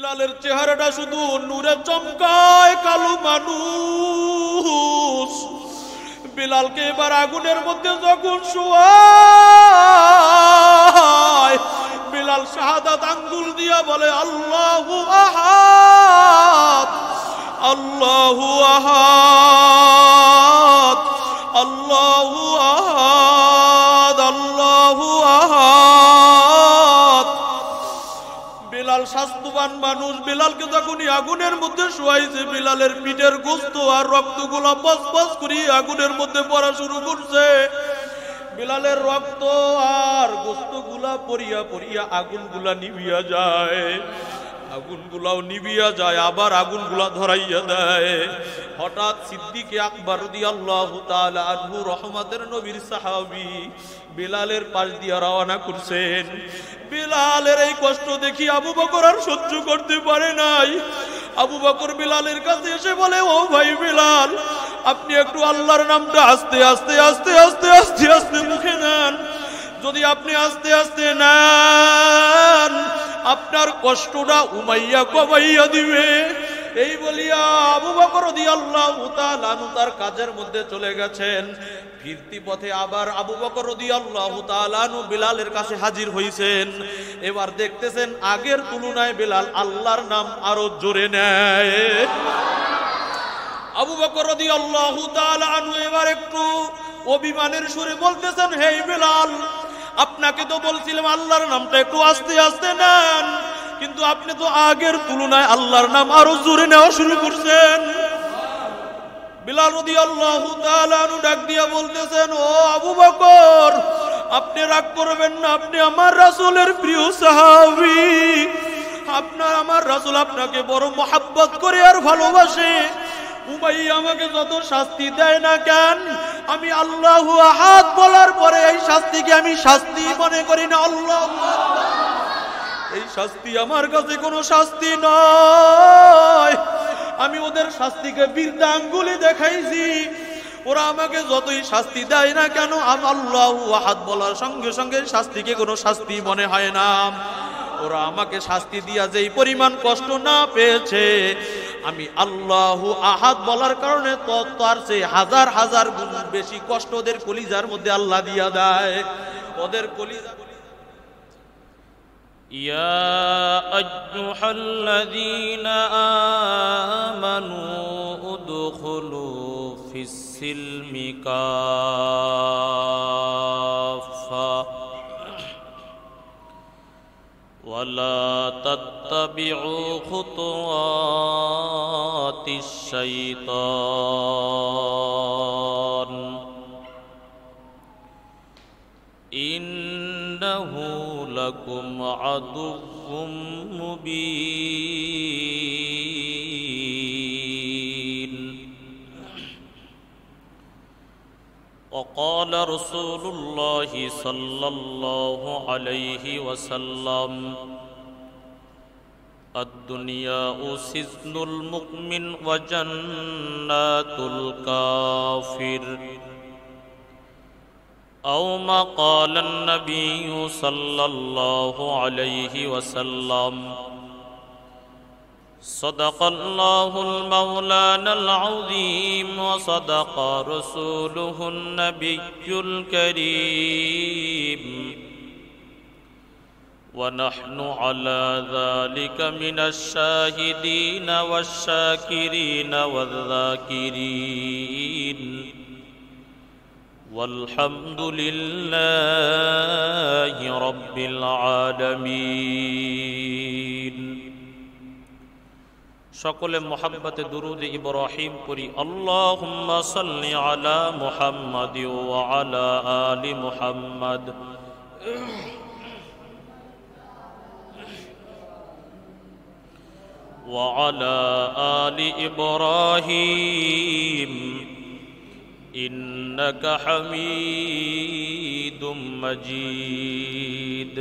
বিলালের চেহারাটা শুধু নূরে চমকায়, কালো মানুষ। বিলালকে এবার আগুনের মধ্যে যখন শোয়ায়, বিলাল শাহাদাত আঙ্গুল দিয়া বলে আল্লাহু আহাদ, আল্লাহু আহাদ, আল্লাহু আহাদ, আল্লাহু আহাদ। বিলাল স্বাস্থ্যবান মানুষ। বিলালকে যখনই আগুনের মধ্যে শোয়াইছে, বিলালের পিঠের গোস্ত আর রক্তগুলা পস পস করে আগুনের মধ্যে পড়া শুরু করছে। বিলালের রক্ত আর গোস্তগুলা পড়িয়া পড়িয়া আগুনগুলা নিভিয়া যায়, আগুনগুলাও নিভিয়া যায়, আবার আগুনগুলা ধরাইয়া দেয়। হঠাৎ সিদ্দিকে আকবর রাদিয়াল্লাহু তাআলা আনহু রহমতের নবীর সাহাবী বিলালের পাশ দিয়া রওনা করছেন। বিলালের এই কষ্ট দেখি আবু বকর আর সহ্য করতে পারে নাই। আবু বকর বিলালের কাছে এসে বলে, ও ভাই বিলাল, আপনি একটু আল্লাহর নামটা আস্তে আস্তে আস্তে আস্তে আস্তে আস্তে মুখে নেন। যদি আপনি আস্তে আস্তে নেন, আপনার কষ্টটা উমাইয়া কমাইয়া দিবে। এই বলিয়া আবু বকর রাদিয়াল্লাহু তাআলা আনহু তার কাজের মধ্যে চলে গেছেন। ফিরতি পথে আবার আবু বকর রাদিয়াল্লাহু তাআলা আনহু বিলালের কাছে হাজির হইছেন। এবার দেখতেছেন আগের তুলনায় বিলাল আল্লাহর নাম আরো জোরে নেয়। আবু বকর রাদিয়াল্লাহু তাআলা আনহু এবার একটু অভিমানের সুরে বলতেছেন, হে বিলাল, আপনাকে তো বলছিলাম আল্লাহর নামটা একটু আস্তে আস্তে নেন, কিন্তু আপনি তো আগের তুলনায় আল্লাহর নাম আরো জোরে নেওয়া শুরু করছেন। বিলাল রাদিয়াল্লাহু তাআলা আনহু ডাক দিয়া বলতেছেন, ও আবু বকর, আপনি রাগ করবেন না, আপনি আমার রাসূলের প্রিয় সাহাবী। আমার রাসূল আপনাকে বড় মহব্বত করে আর ভালোবাসে। উমাইয়া আমাকে যত শাস্তি দেয় না কেন, আমি আল্লাহু আহাদ বলার পরে এই শাস্তিকে আমি শাস্তি মনে করি না। আল্লাহু আকবার, এই শাস্তি আমার কাছে কোনো শাস্তি নয়। আমি ওদের শাস্তিকে বৃদ্ধা আঙ্গুলে দেখাইছি। ওরা আমাকে যতই শাস্তি দেয় না কেন, আমি আল্লাহু আহাদ বলার সঙ্গে সঙ্গে শাস্তিকে কোনো শাস্তি মনে হয় না। ওরা আমাকে শাস্তি দিয়া যেই পরিমাণ কষ্ট না পেয়েছে, আমি আল্লাহু আহাদ বলার কারণে তো তার চেয়ে হাজার হাজার গুণ বেশি কষ্ট ওদের কলিজার মধ্যে আল্লাহ দিয়া দেয়। ওদের কলিজা ইয়া আইয়ুহাল্লাযীনা আমানু উদখুলু ফিস-সিলমি কাফা ওয়ালা তাত্তাবিউ খুতুওয়াতিশ শাইতান ইন্নাহু লাকুম আদুউম মুবিন। وقال رسول الله صلى الله عليه وسلم الدنيا سجن المؤمن وجنات الكافر، أو ما قال النبي صلى الله عليه وسلم. صدق الله المولانا العظيم وصدق رسوله النبي الكريم، ونحن على ذلك من الشاهدين والشاكرين والذاكرين، والحمد لله رب العالمين। সকলে মুহাব্বতে দুরুদ ইব্রাহিম পড়ি। আল্লাহুম্মা সাল্লি আলা মুহাম্মাদ ওয়া আলা আলি মুহাম্মাদ ওয়া আলা আলি ইব্রাহিম ইন্নাকা হামিদুম মাজিদ।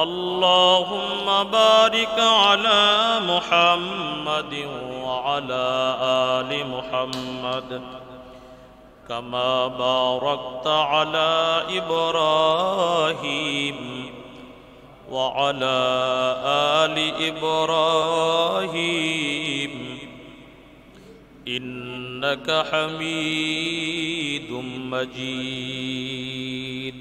اللهم بارك على محمد وعلى آل محمد كما باركت على إبراهيم وعلى آل إبراهيم إنك حميد مجيد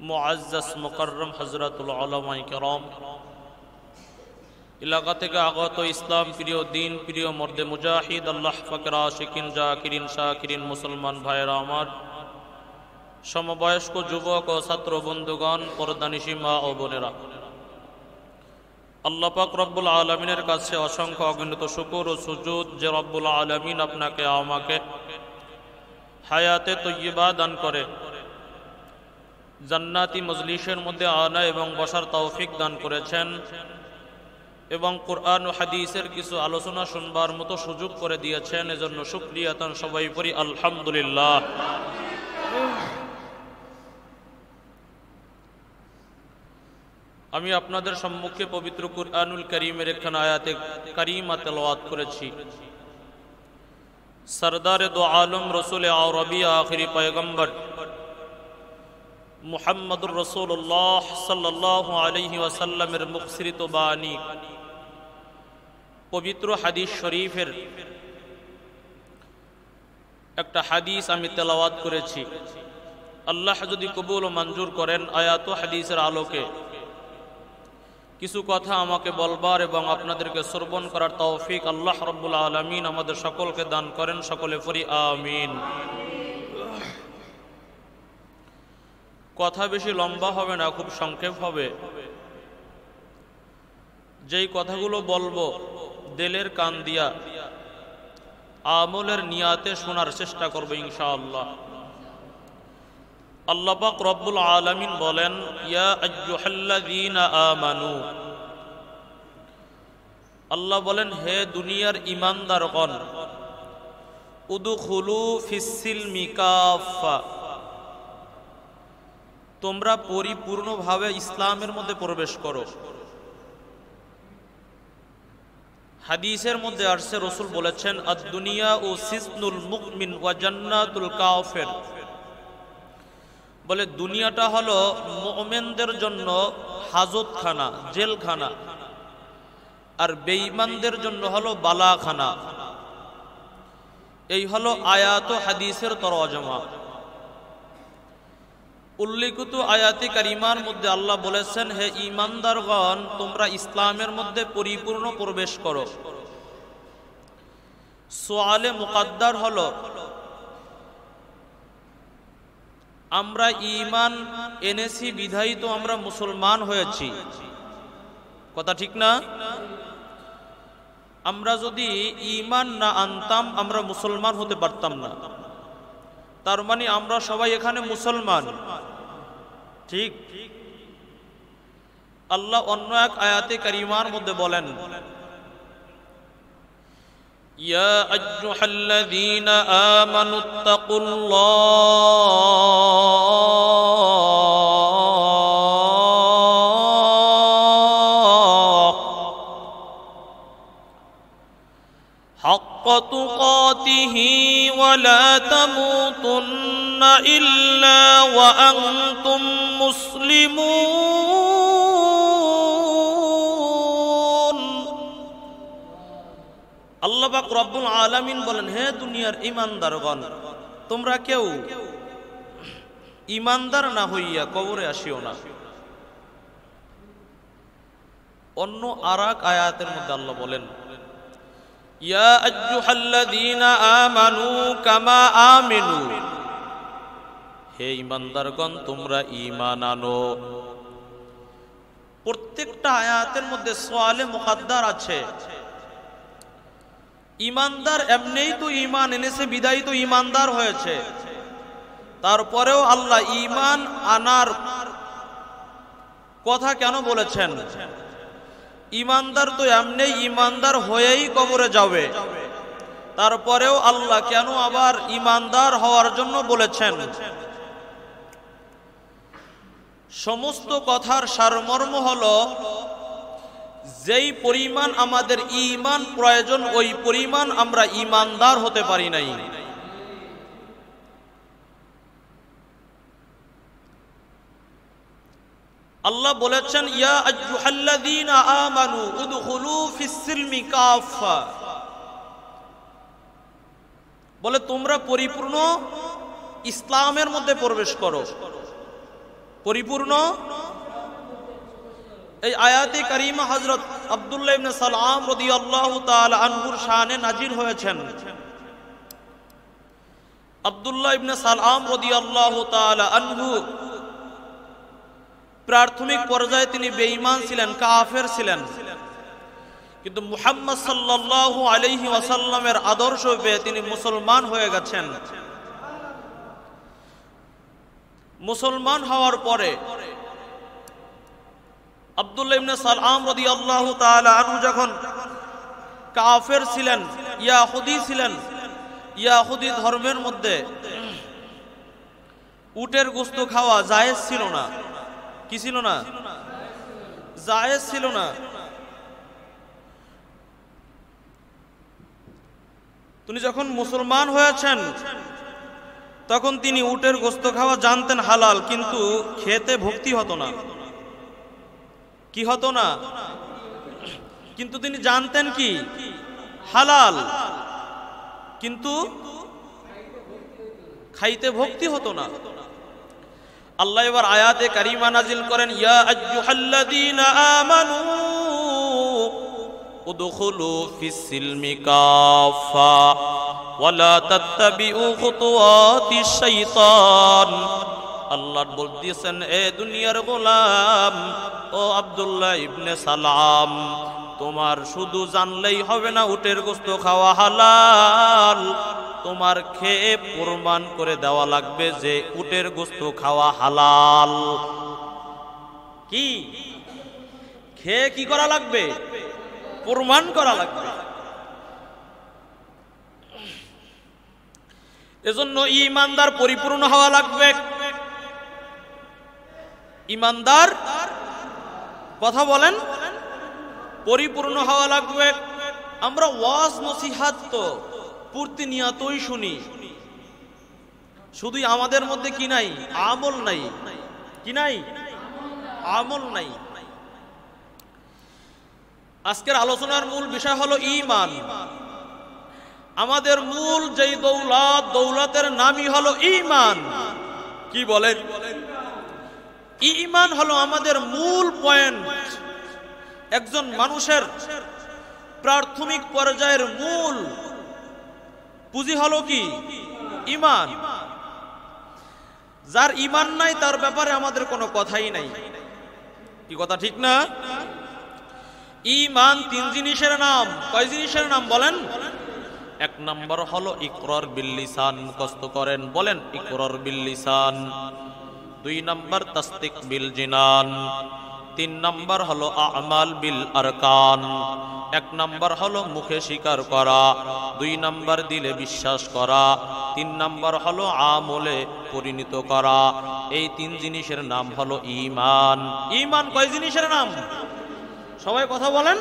মুআজ্জাজ মুকাররম হযরতুল উলামা কিরাম, এলাকা থেকে আগত ইসলাম প্রিয়, দিন প্রিয়, মর্দে মুজাহিদ, আল্লাহ পাকের আশিকিন, জাকিরিন, শাকিরিন মুসলমান ভাইরা আমার, সমবয়স্ক যুবক ও ছাত্র বন্ধুগণ, পর্দানিশী মা ও বোনেরা, আল্লাহ পাক রব্বুল আলামিনের কাছে অসংখ্য অগণিত শুকর ও সুজুদ যে রব্বুল আলামিন আপনাকে আমাকে হায়াতে তয়্যিবা দান করে জান্নাতি মজলিসের মধ্যে আনা এবং বসার তৌফিক দান করেছেন এবং কোরআন ও হাদিসের কিছু আলোচনা শুনবার মতো সুযোগ করে দিয়েছেন, এজন্য শুকরিয়া তান সবাই পড়ি আলহামদুলিল্লাহ। আমি আপনাদের সম্মুখে পবিত্র কুরআনুল কারীমের একখানা আয়াতে কারীমা তেলাওয়াত করেছি। সরদারে দো আলম রসুল আরবি আখিরি পয়গম্বর মুহাম্মদুর রাসূলুল্লাহ সাল্লাল্লাহু আলাইহি ওয়াসাল্লামের মুখসৃত বাণী পবিত্র হাদিস শরীফের একটা হাদিস আমি তেলাওয়াত করেছি। আল্লাহ যদি কবুল ও মঞ্জুর করেন, আয়াত ও হাদিসের আলোকে কিছু কথা আমাকে বলবার এবং আপনাদেরকে শ্রবণ করার তৌফিক আল্লাহ রাব্বুল আলামিন আমাদের সকলকে দান করেন। সকলে পড়ি আমিন। কথা বেশি লম্বা হবে না, খুব সংক্ষেপ হবে। যেই কথাগুলো বলবো দিলের কান দিয়া আমলের নিয়াতে শোনার চেষ্টা করবে ইনশাআল্লাহ। আল্লাহ পাক রব্বুল আলামিন বলেন, ইয়া আইয়ুহাল্লাযীনা আমানু, আল্লাহ বলেন হে দুনিয়ার ঈমানদারগণ, উদখুলু ফিস-সিলমি কাফা, তোমরা পরিপূর্ণভাবে ইসলামের মধ্যে প্রবেশ করো। হাদিসের মধ্যে আসছে, রাসূল বলেছেন, আদ-দুনিয়া ও সিজনুল মুমিন ওয়া জান্নাতুল কাফির, বলে দুনিয়াটা হলো মুমিনদের জন্য হাজতখানা, জেলখানা, আর বেঈমানদের জন্য হলো বালাখানা। এই হলো আয়াত ও হাদিসের তরজমা। উল্লিখিত আয়াতে কারিমার মধ্যে আল্লাহ বলেছেন, হে ঈমানদারগণ, তোমরা ইসলামের মধ্যে পরিপূর্ণ প্রবেশ করো। সুআলে মুকাদ্দার হলো, আমরা ঈমান এনেছি বিধায়ী তো আমরা মুসলমান হয়েছি, কথা ঠিক না? আমরা যদি ঈমান না আনতাম আমরা মুসলমান হতে পারতাম না। তার মানে আমরা সবাই এখানে মুসলমান, ঠিক? আল্লাহ অন্য এক আয়াতে কারিমার মধ্যে বলেন, ইয়া আইয়ুহাল্লাযীনা আমানুত্তাকুল্লাহ হাক্কা তুকাতিহি ওয়া লা তামুতুন্না ইল্লা ওয়া আনতুম মুসলিমুন। আল্লাহ পাক রব্বুল আলামিন বলেন, হে দুনিয়ার ঈমানদারগণ, তোমরা কেউ ঈমানদার না হইয়া কবরে আসিও না। অন্য আরেক আয়াতের মধ্যে আল্লাহ বলেন, ইয়া আইয়ুহাল্লাযীনা আমানু কামা আমিনু, হে ঈমানদারগণ তোমরা ঈমান আনো। প্রত্যেকটা আয়াতের মধ্যে সুআলে মুকাদ্দার আছে। ঈমানদার এমনিই তো ঈমান এনেছে বিদায়ী তো ঈমানদার হয়েছে, তারপরেও আল্লাহ ঈমান আনার কথা কেন বলেছেন? ঈমানদার তো এমনি ঈমানদার হয়েই কবরে যাবে, তারপরেও আল্লাহ কেন আবার ঈমানদার হওয়ার জন্য বলেছেন? সমস্ত কথার সারমর্ম হলো, যেই পরিমাণ আমাদের ঈমান প্রয়োজন ওই পরিমাণ আমরা ঈমানদার হতে পারি নাই। আল্লাহ বলেছেন ইয়া আইয়ুহাল্লাযীনা আমানু উদখুলু ফিস-সিলমি কাফা, বলে তোমরা পরিপূর্ণ ইসলামের মধ্যে প্রবেশ করো। পরিপূর্ণ এই আয়াতে কারিমা হযরত আব্দুল্লাহ ইবনে সালাম রাদিয়াল্লাহু তাআলা আনহুর শানে নাজিল হয়েছেন। আব্দুল্লাহ ইবনে সালাম রাদিয়াল্লাহু তাআলা আনহু প্রাথমিক পর্যায়ে তিনি বেঈমান ছিলেন, কাফের ছিলেন, কিন্তু মুহাম্মদ সাল্লাল্লাহু আলাইহি ওয়াসাল্লামের আদর্শ পেয়ে তিনি মুসলমান হয়ে গেছেন। মুসলমান হওয়ার পরে আব্দুল্লাহ ইবনে সালাম রাদিয়াল্লাহু তাআলা আনহু যখন কাফের ছিলেন, ইয়াহুদি ছিলেন, ইয়াহুদি ধর্মের মধ্যে উটের গোশত খাওয়া জায়েজ ছিল না। কি ছিল না? জায়েজ ছিল না। তিনি যখন মুসলমান হয়েছেন তখন তিনি উটের গোশত খাওয়া জানতেন হালাল, কিন্তু খেতে ভক্তি হতো না। কি হতো না? কিন্তু তিনি জানতেন কি হালাল, কিন্তু খাইতে ভক্তি হতো না। আল্লাহ এবার আয়াতে কারিমা নাজিল করেন ইয়া আইয়ুহাল্লাযীনা আমানু উদখুলু ফিস-সিলমি কাফা ওয়ালা তাত্তাবিউ খুতুওয়াতিশ শাইতান। আল্লাহ বলতেছেন এ দুনিয়ার গোলাম, ও আব্দুল্লাহ ইবনে সালাম, তোমার শুধু জানলেই হবে না উটের গোশত খাওয়া হালাল, তোমার খেয়ে প্রমাণ করে দেওয়া লাগবে যে উটের গোশত খাওয়া হালাল। কি খেয়ে কি করা লাগবে? প্রমাণ করা লাগবে। এজন্য ঈমানদার পরিপূর্ণ হওয়া লাগবে। ঈমানদার কথা বলেন, পরিপূর্ণ হওয়া লাগবে। আমরা ওয়াজ নসিহত তো প্রতিনিয়তই শুনি, শুধুই আমাদের মধ্যে কি নাই? আমল নাই। কি নাই? আমল নাই। আজকের আলোচনার মূল বিষয় হলো ঈমান। আমাদের মূল যেই দৌলত, দৌলতের নামই হলো ঈমান। কি বলেন? ঈমান হলো আমাদের মূল পয়েন্ট। একজন মানুষের প্রাথমিক পর্যায়ের মূল পুঁজি হলো কি? ঈমান। যার ঈমান নাই তার ব্যাপারে আমাদের কোনো কথাই নাই। কি কথা ঠিক না? ঈমান তিন জিনিসের নাম। কয় জিনিসের নাম বলেন? এক নম্বর হলো ইকরার বিল লিসান, মুখস্থ করেন, বলেন ইকরার বিল লিসান। দুই নম্বর তাসদিক বিল জিনান। তিন নম্বর হলো আমাল বিল আরকান। এক নম্বর হলো মুখে স্বীকার করা, দুই নম্বর দিলে বিশ্বাস করা, তিন নম্বর হলো আমলে পরিণত করা। এই তিন জিনিসের নাম হলো ঈমান। ঈমান কয় জিনিসের নাম? সবাই কথা বলেন।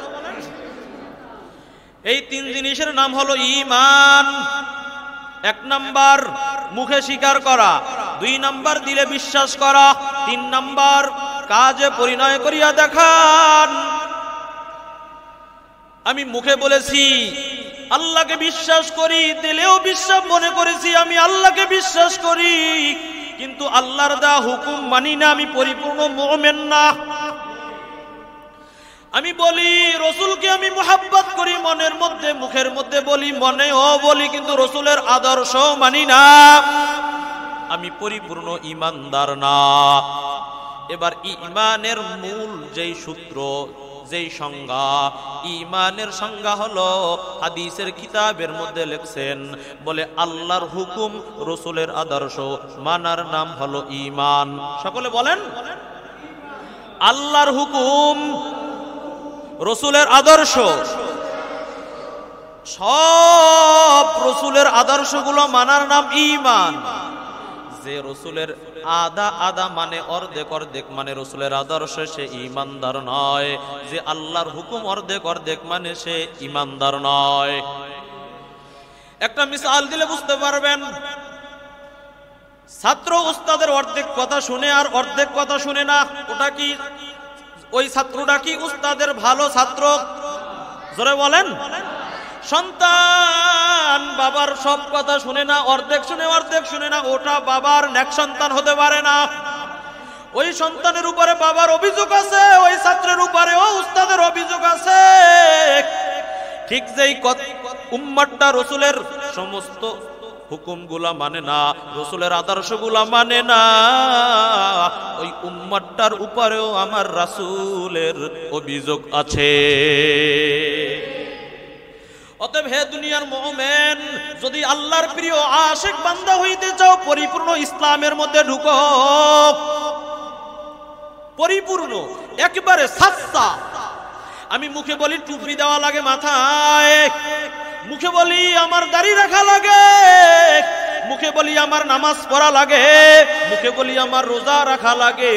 এই তিন জিনিসের নাম হলো ঈমান। এক নম্বর মুখে স্বীকার করা, দুই নম্বর দিলে বিশ্বাস করা, তিন নম্বর কাজে পরিণয় করিয়া দেখান। আমি মুখে বলেছি আল্লাহকে বিশ্বাস করি, দিলেও বিশ্বাস মনে করেছি আমি আল্লাহকে বিশ্বাস করি, কিন্তু আল্লাহর দেওয়া হুকুম মানি না, আমি পরিপূর্ণ মুমিন না। আমি বলি রসুলকে আমি মুহাব্বত করি মনের মধ্যে, মুখের মধ্যে বলি, মনেও বলি, কিন্তু রসুলের আদর্শ মানি না, আমি পরিপূর্ণ ঈমানদার না। এবার ঈমানের মূল যেই সূত্র, যেই সংজ্ঞা, ঈমানের সংজ্ঞা হলো হাদিসের কিতাবের মধ্যে লিখছেন, বলে আল্লাহর হুকুম রসুলের আদর্শ মানার নাম হলো ঈমান। সকলে বলেন আল্লাহর হুকুম রসুলের আদর্শ, সব রসুলের আদর্শগুলো মানার নাম ঈমান। যে রসুলের আধা আধা মানে, অর্ধেক অর্ধেক মানে রসুলের আদর্শ, সে ঈমানদার নয়। যে আল্লাহর হুকুম অর্ধেক অর্ধেক মানে সে ঈমানদার নয়। একটা মিসাল দিলে বুঝতে পারবেন। ছাত্র উস্তাদের অর্ধেক কথা শুনে আর অর্ধেক কথা শুনে না, ওটা কি ওই ছাত্রটা কি উস্তাদের ভালো ছাত্র? জোরে বলেন। সন্তান বাবার সব কথা শুনে না, অর্ধেক শুনে অর্ধেক শুনে না, ওটা বাবার নেক সন্তান হতে পারে না। ওই সন্তানের উপরে বাবার অভিযোগ আছে, ওই ছাত্রের উপরেও উস্তাদের অভিযোগ আছে। ঠিক যেই উম্মতটা রসুলের সমস্ত হুকুমগুলা মানে না, রসুলের আদর্শগুলা মানে না, ওই উম্মতটার উপরেও আমার রাসূলের অভিযোগ আছে। অতএব হে দুনিয়ার মুমিন, যদি আল্লাহর প্রিয় আশিক বান্দা হইতে চাও, পরিপূর্ণ ইসলামের মধ্যে ঢুকো। পরিপূর্ণ একেবারে সাচ্চা। আমি মুখে বলি টুপি দেওয়া লাগে মাথায়, মুখে বলি আমার দাড়ি রাখা লাগে, মুখে বলি আমার নামাজ পড়া লাগে, মুখে বলি আমার রোজা রাখা লাগে,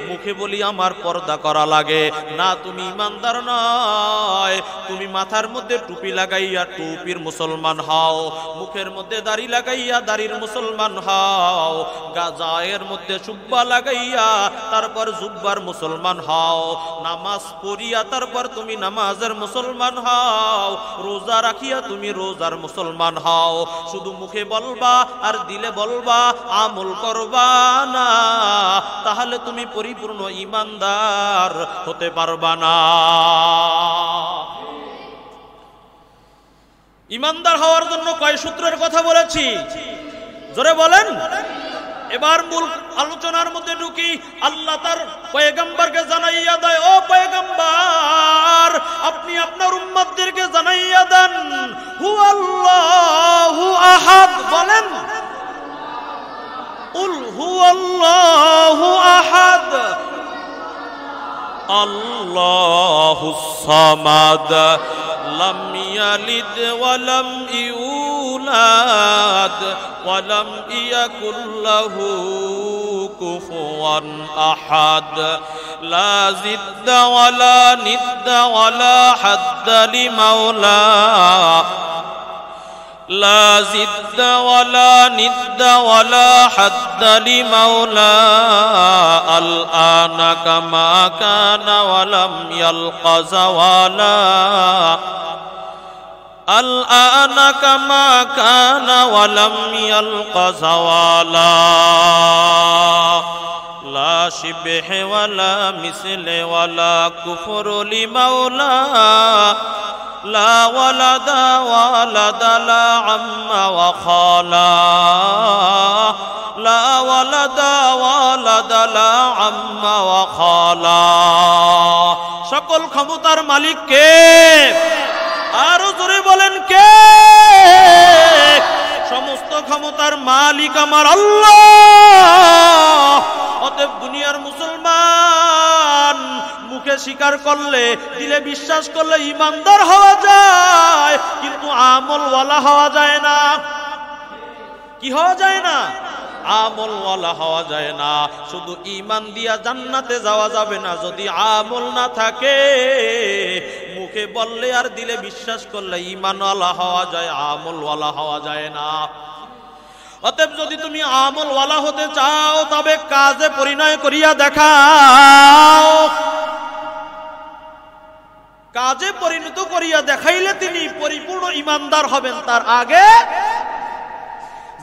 মুখে বলি আমার পর্দা করা লাগে না, তুমি ইমানদার নয়। তুমি মাথার মধ্যে টুপি লাগাইয়া টুপির মুসলমান হও, মুখের মধ্যে দাড়ি লাগাইয়া দাড়ির মুসলমান হও, গাজায়ের মধ্যে জুব্বা লাগাইয়া তারপর জুব্বার মুসলমান হও, নামাজ পড়িয়া তারপর তুমি নামাজের মুসলমান হও, রোজা রাখিয়া তুমি রোজার মুসলমান হও। শুধু মুখে বলবা আর দিলে বলবা, আমল করবা না, তাহলে তুমি পরিপূর্ণ ইমানদার হতে পারবা না। ইমানদার হওয়ার জন্য কয় সূত্রের কথা বলেছি? জোরে বলেন। এবার মূল আলোচনার মধ্যে ঢুকি। আল্লাহ তার পয়গম্বরকে জানাইয়া দেয়, ও পয়গম্বর, আপনি আপনার উম্মতদেরকে জানাইয়া দেন, হুয়াল্লাহু আহাদ। বলেন, কুল হুয়াল্লাহু আহাদ, আল্লাহুস সামাদ, লাম ইয়ালিদ ওয়া লাম ইউলাদ ওয়া লাম ইয়াকুল লাহু কুফুয়ান আহাদ, লা জিদ্দা ওয়া লা নিদ্দা ওয়া লা হাদ্দা লিমাওলা, لا زد ولا ند ولا حد لمولى، الآن كما كان ولم يلق زوالا، الآن كما كان ولم يلق زوالا، لا شبه ولا مثل ولا كفر لمولى، لا ولد ولد لا عم وخالا، لا ولد ولد لا عم وخالا। সকল ক্ষমতার মালিক কে? আরো জোরে বলেন কে? সমস্ত ক্ষমতার মালিক আমার আল্লাহ। অতএব দুনিয়ার মুসলমান মুখে স্বীকার করলে, দিলে বিশ্বাস করলে ইমানদার হওয়া যায়, কিন্তু আমলওয়ালা হওয়া যায় না। কি হওয়া যায় না? আমলওয়ালা হওয়া যায় না। শুধু ঈমান দিয়া জান্নাতে যাওয়া যাবে না যদি আমল না থাকে। মুখে বললে আর দিলে বিশ্বাস করলে ঈমানওয়ালা হওয়া যায়, আমলওয়ালা হওয়া যায় না। অতএব যদি তুমি আমলওয়ালা হতে চাও, তবে কাজে পরিণয় করিয়া দেখাও। কাজে পরিণত করিয়া দেখাইলে তিনি পরিপূর্ণ ইমানদার হবেন। তার আগে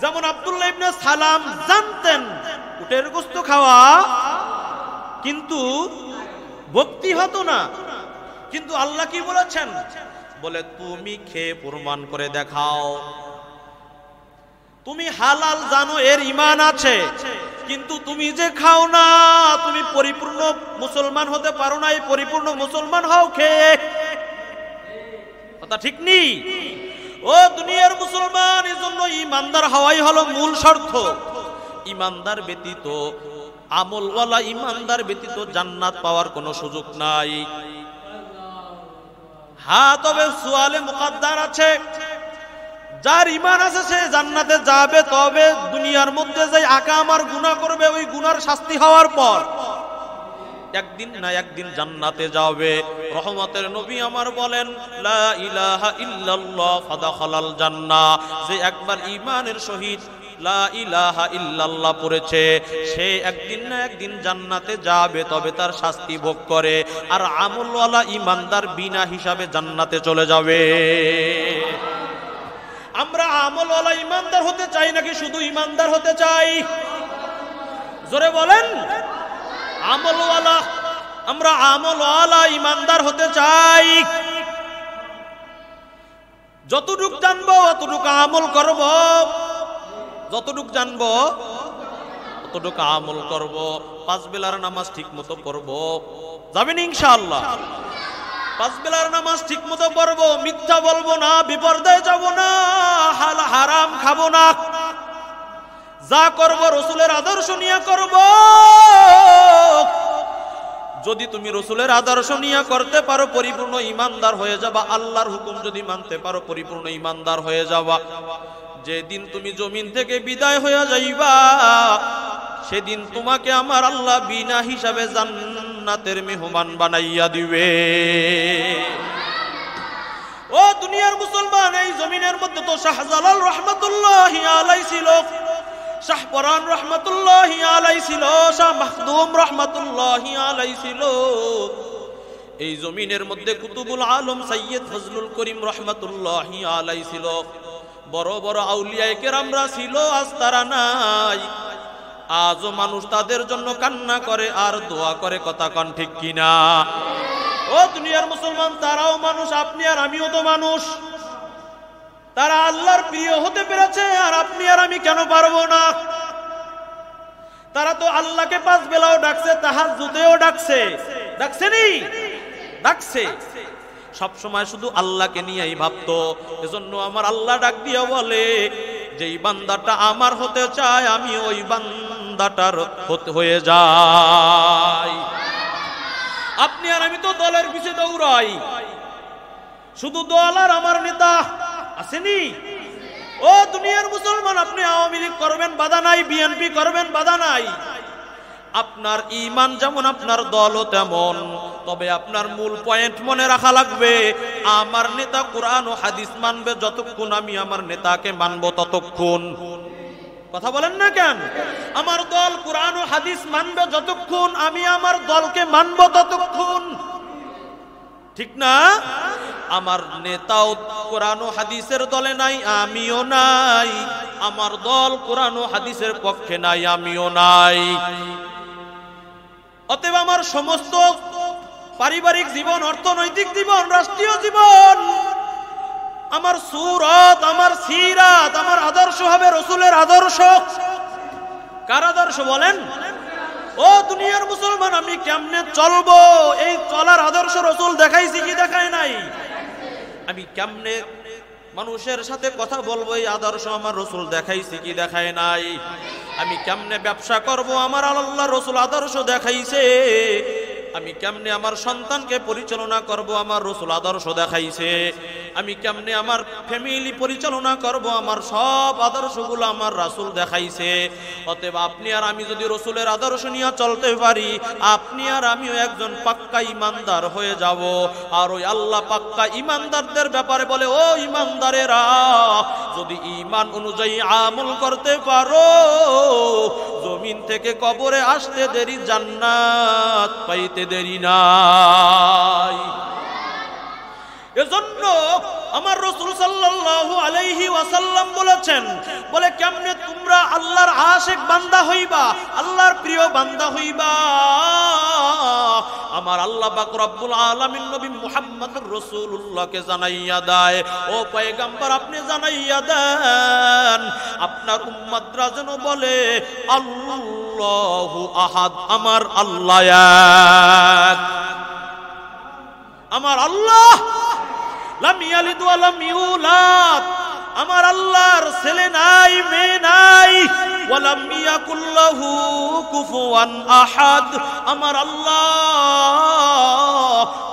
যেমন আব্দুল্লাহ ইবনে সালাম জানতেন উটের গোশত খাওয়া, কিন্তু ভক্তি হতো না। কিন্তু আল্লাহ কি বলেছেন? বলে তুমি খেয়ে প্রমাণ করে দেখাও। তুমি হালাল জানো, এর ঈমান আছে, কিন্তু তুমি যে খাও না, তুমি পরিপূর্ণ মুসলমান হতে পারো না। এই পরিপূর্ণ মুসলমান হও খেয়ে। কথা ঠিক নেই? ও দুনিয়ার মুসলমান, এজন্য ইমানদার হওয়াই হলো মূল শর্ত। ইমানদার ব্যতীত, আমলওয়ালা ইমানদার ব্যতীত জান্নাত পাওয়ার কোনো সুযোগ নাই। হ্যাঁ, তবে সুয়ালে মুকাদ্দার আছে। যার ঈমান আছে সে জান্নাতে যাবে, তবে দুনিয়ার মধ্যে যে আকাম আর গুনাহ করবে, ওই গুনার শাস্তি হওয়ার পর একদিন না একদিন জান্নাতে যাবে। রহমতের নবী আমার বলেন, লা ইলাহা ইল্লাল্লাহ ফাদাখালাল জান্নাহ। যে একবার ঈমানের সহিত লা ইলাহা ইল্লাল্লাহ পড়েছে, সে একদিন না একদিন জান্নাতে যাবে, তবে তার শাস্তি ভোগ করে। আর আমলওয়ালা ইমানদার বিনা হিসাবে জান্নাতে চলে যাবে। আমরা আমলওয়ালা ইমানদার হতে চাই নাকি শুধু ইমানদার হতে চাই? জোরে বলেন। আমলওয়ালা, আমরা আমলওয়ালা ইমানদার হতে চাই। যতটুক জানবো অতটুকু আমল করব, যতটুক জানবো অতটুকু আমল করব। 5 বেলার নামাজ ঠিক মতো পড়ব, যাবেন ইনশাআল্লাহ? 5 বেলার নামাজ ঠিক মতো পড়ব, মিথ্যা বলবো না, বিপর্দয়ে যাব না, হারাম খাবো না, যা করব রসুলের আদর্শ নিয়ে করব। যদি তুমি রসুলের আদর্শ নিয়ে করতে পারো, পরিপূর্ণ ইমানদার হয়ে যাবা। আল্লাহর হুকুম যদি মানতে পারো, পরিপূর্ণ ইমানদার হয়ে যাবা। যেদিন তুমি জমিন থেকে বিদায় হয়ে যাইবা, সেদিন তোমাকে আমার আল্লাহ বিনা হিসাবে জান্নাতের মেহমান বানাইয়া দিবে। ও দুনিয়ার মুসলমান, এই জমিনের মধ্যে তো শাহজালাল রহমাতুল্লাহি আলাইহি ছিল, শাহপরান রহমাতুল্লাহি আলাইহি ছিল, শাহ মাখদুম রহমাতুল্লাহি আলাইহি ছিল। এই জমিনের মধ্যে কুতুবুল আলম সৈয়দ ফজলুল করিম রহমাতুল্লাহি আলাইহি ছিল। বড় বড় আউলিয়ায়ে কেরামরা ছিল, আজ তারা নাই। আজও মানুষ তাদের জন্য কান্না করে আর দোয়া করে, কথা কন ঠিক কিনা? ও দুনিয়ার মুসলমান, তারাও মানুষ, আপনি আর আমিও তো মানুষ। তারা আল্লাহর প্রিয় হতে পেরেছে, আর আপনি আর আমি কেন পারবো না? তারা তো আল্লাহকে 5 বেলাও ডাকছে, তাহাজ্জুদেও ডাকছে, ডাকছেনি? ডাকছে। সব সময় শুধু আল্লাহকে নিয়েই ভাবতো। এজন্য আমার আল্লাহ ডাক দিয়া বলে, যেই বান্দাটা আমার হতে চায়, আমি ওই বান্দাটার হয়ে যাই। আপনি আর আমি তো দলের পিছে দৌড়াই, শুধু দল আর আমার নেতা আসেনি। ও দুনিয়ার মুসলমান, আপনি আওয়ামী লীগ করবেন বাধা নাই, বিএনপি করবেন বাধা নাই। আপনার ঈমান যেমন আপনার দলও তেমন। তবে আপনার মূল পয়েন্ট মনে রাখা লাগবে, আমার নেতা কোরআন ও হাদিস মানবে যতক্ষণ আমি আমার নেতাকে মানবো ততক্ষণ। কথা বলেন না কেন? আমার দল কোরআন ও হাদিস মানবে যতক্ষণ আমি আমার দলকে মানবো ততক্ষণ, ঠিক না? আমার নেতাও কোরআন ও হাদিসের দলে নাই, আমিও নাই। আমার দল কোরআন ও হাদিসের পক্ষে নাই, আমিও নাই। অতএব আমার সমস্ত পারিবারিক জীবন, অর্থনৈতিক জীবন, রাষ্ট্রীয় জীবন, আমার সুরত, আমার সিরাত, আমার আদর্শ হবে রসুলের আদর্শ। কার আদর্শ বলেন? ও দুনিয়ার মুসলমান, আমি কেমনে চলবো, এই চলার আদর্শ রসুল দেখাইছি কি দেখায় নাই? আমি কেমনে মানুষের সাথে কথা বলবো, এই আদর্শ আমার রসুল দেখাইছি কি দেখায় নাই? আমি কেমনে ব্যবসা করব, আমার আল্লাহ রসুল আদর্শ দেখাইছে। আমি কেমনে আমার সন্তানকে পরিচালনা করব, আমার রসুল আদর্শ দেখাইছে। আমি কেমনে আমার ফ্যামিলি পরিচালনা করব, আমার সব আদর্শগুলো আমার রাসূল দেখাইছে। অতএব আপনি আর আমি যদি রসুলের আদর্শ নিয়ে চলতে পারি, আপনি আর আমিও একজন পাক্কা ইমানদার হয়ে যাব। আর ওই আল্লাহ পাক্কা ইমানদারদের ব্যাপারে বলে, ও ইমানদারেরা, যদি ঈমান অনুযায়ী আমল করতে পারো, জমিন থেকে কবরে আসতে দেরি, জান্নাত পাইতে দেরি নাই। এজন্য আমার রাসূল সাল্লাল্লাহু আলাইহি ওয়াসাল্লাম বলেছেন, বলে কেমনে তোমরা আল্লাহর আশিক বান্দা হইবা, আল্লাহর প্রিয় বান্দা হইবা? আমার আল্লাহ পাক রব্বুল আলামিন নবী মুহাম্মদুর রাসূলুল্লাহকে জানাইয়া দেয়, ও পয়গম্বর আপনি জানাইয়া দেন, আপনার উম্মতরা যেন বলে আল্লাহু আহাদ, আমার আল্লাহ এক। আমার আল্লাহ লাম ইয়ালিদ ওয়া লাম ইউলাদ, আমার আল্লাহর ছেলে নাই, মেয়ে নাই। ওয়া লাম ইয়াকুল লাহু কুফুয়ান আহাদ, আমার আল্লাহ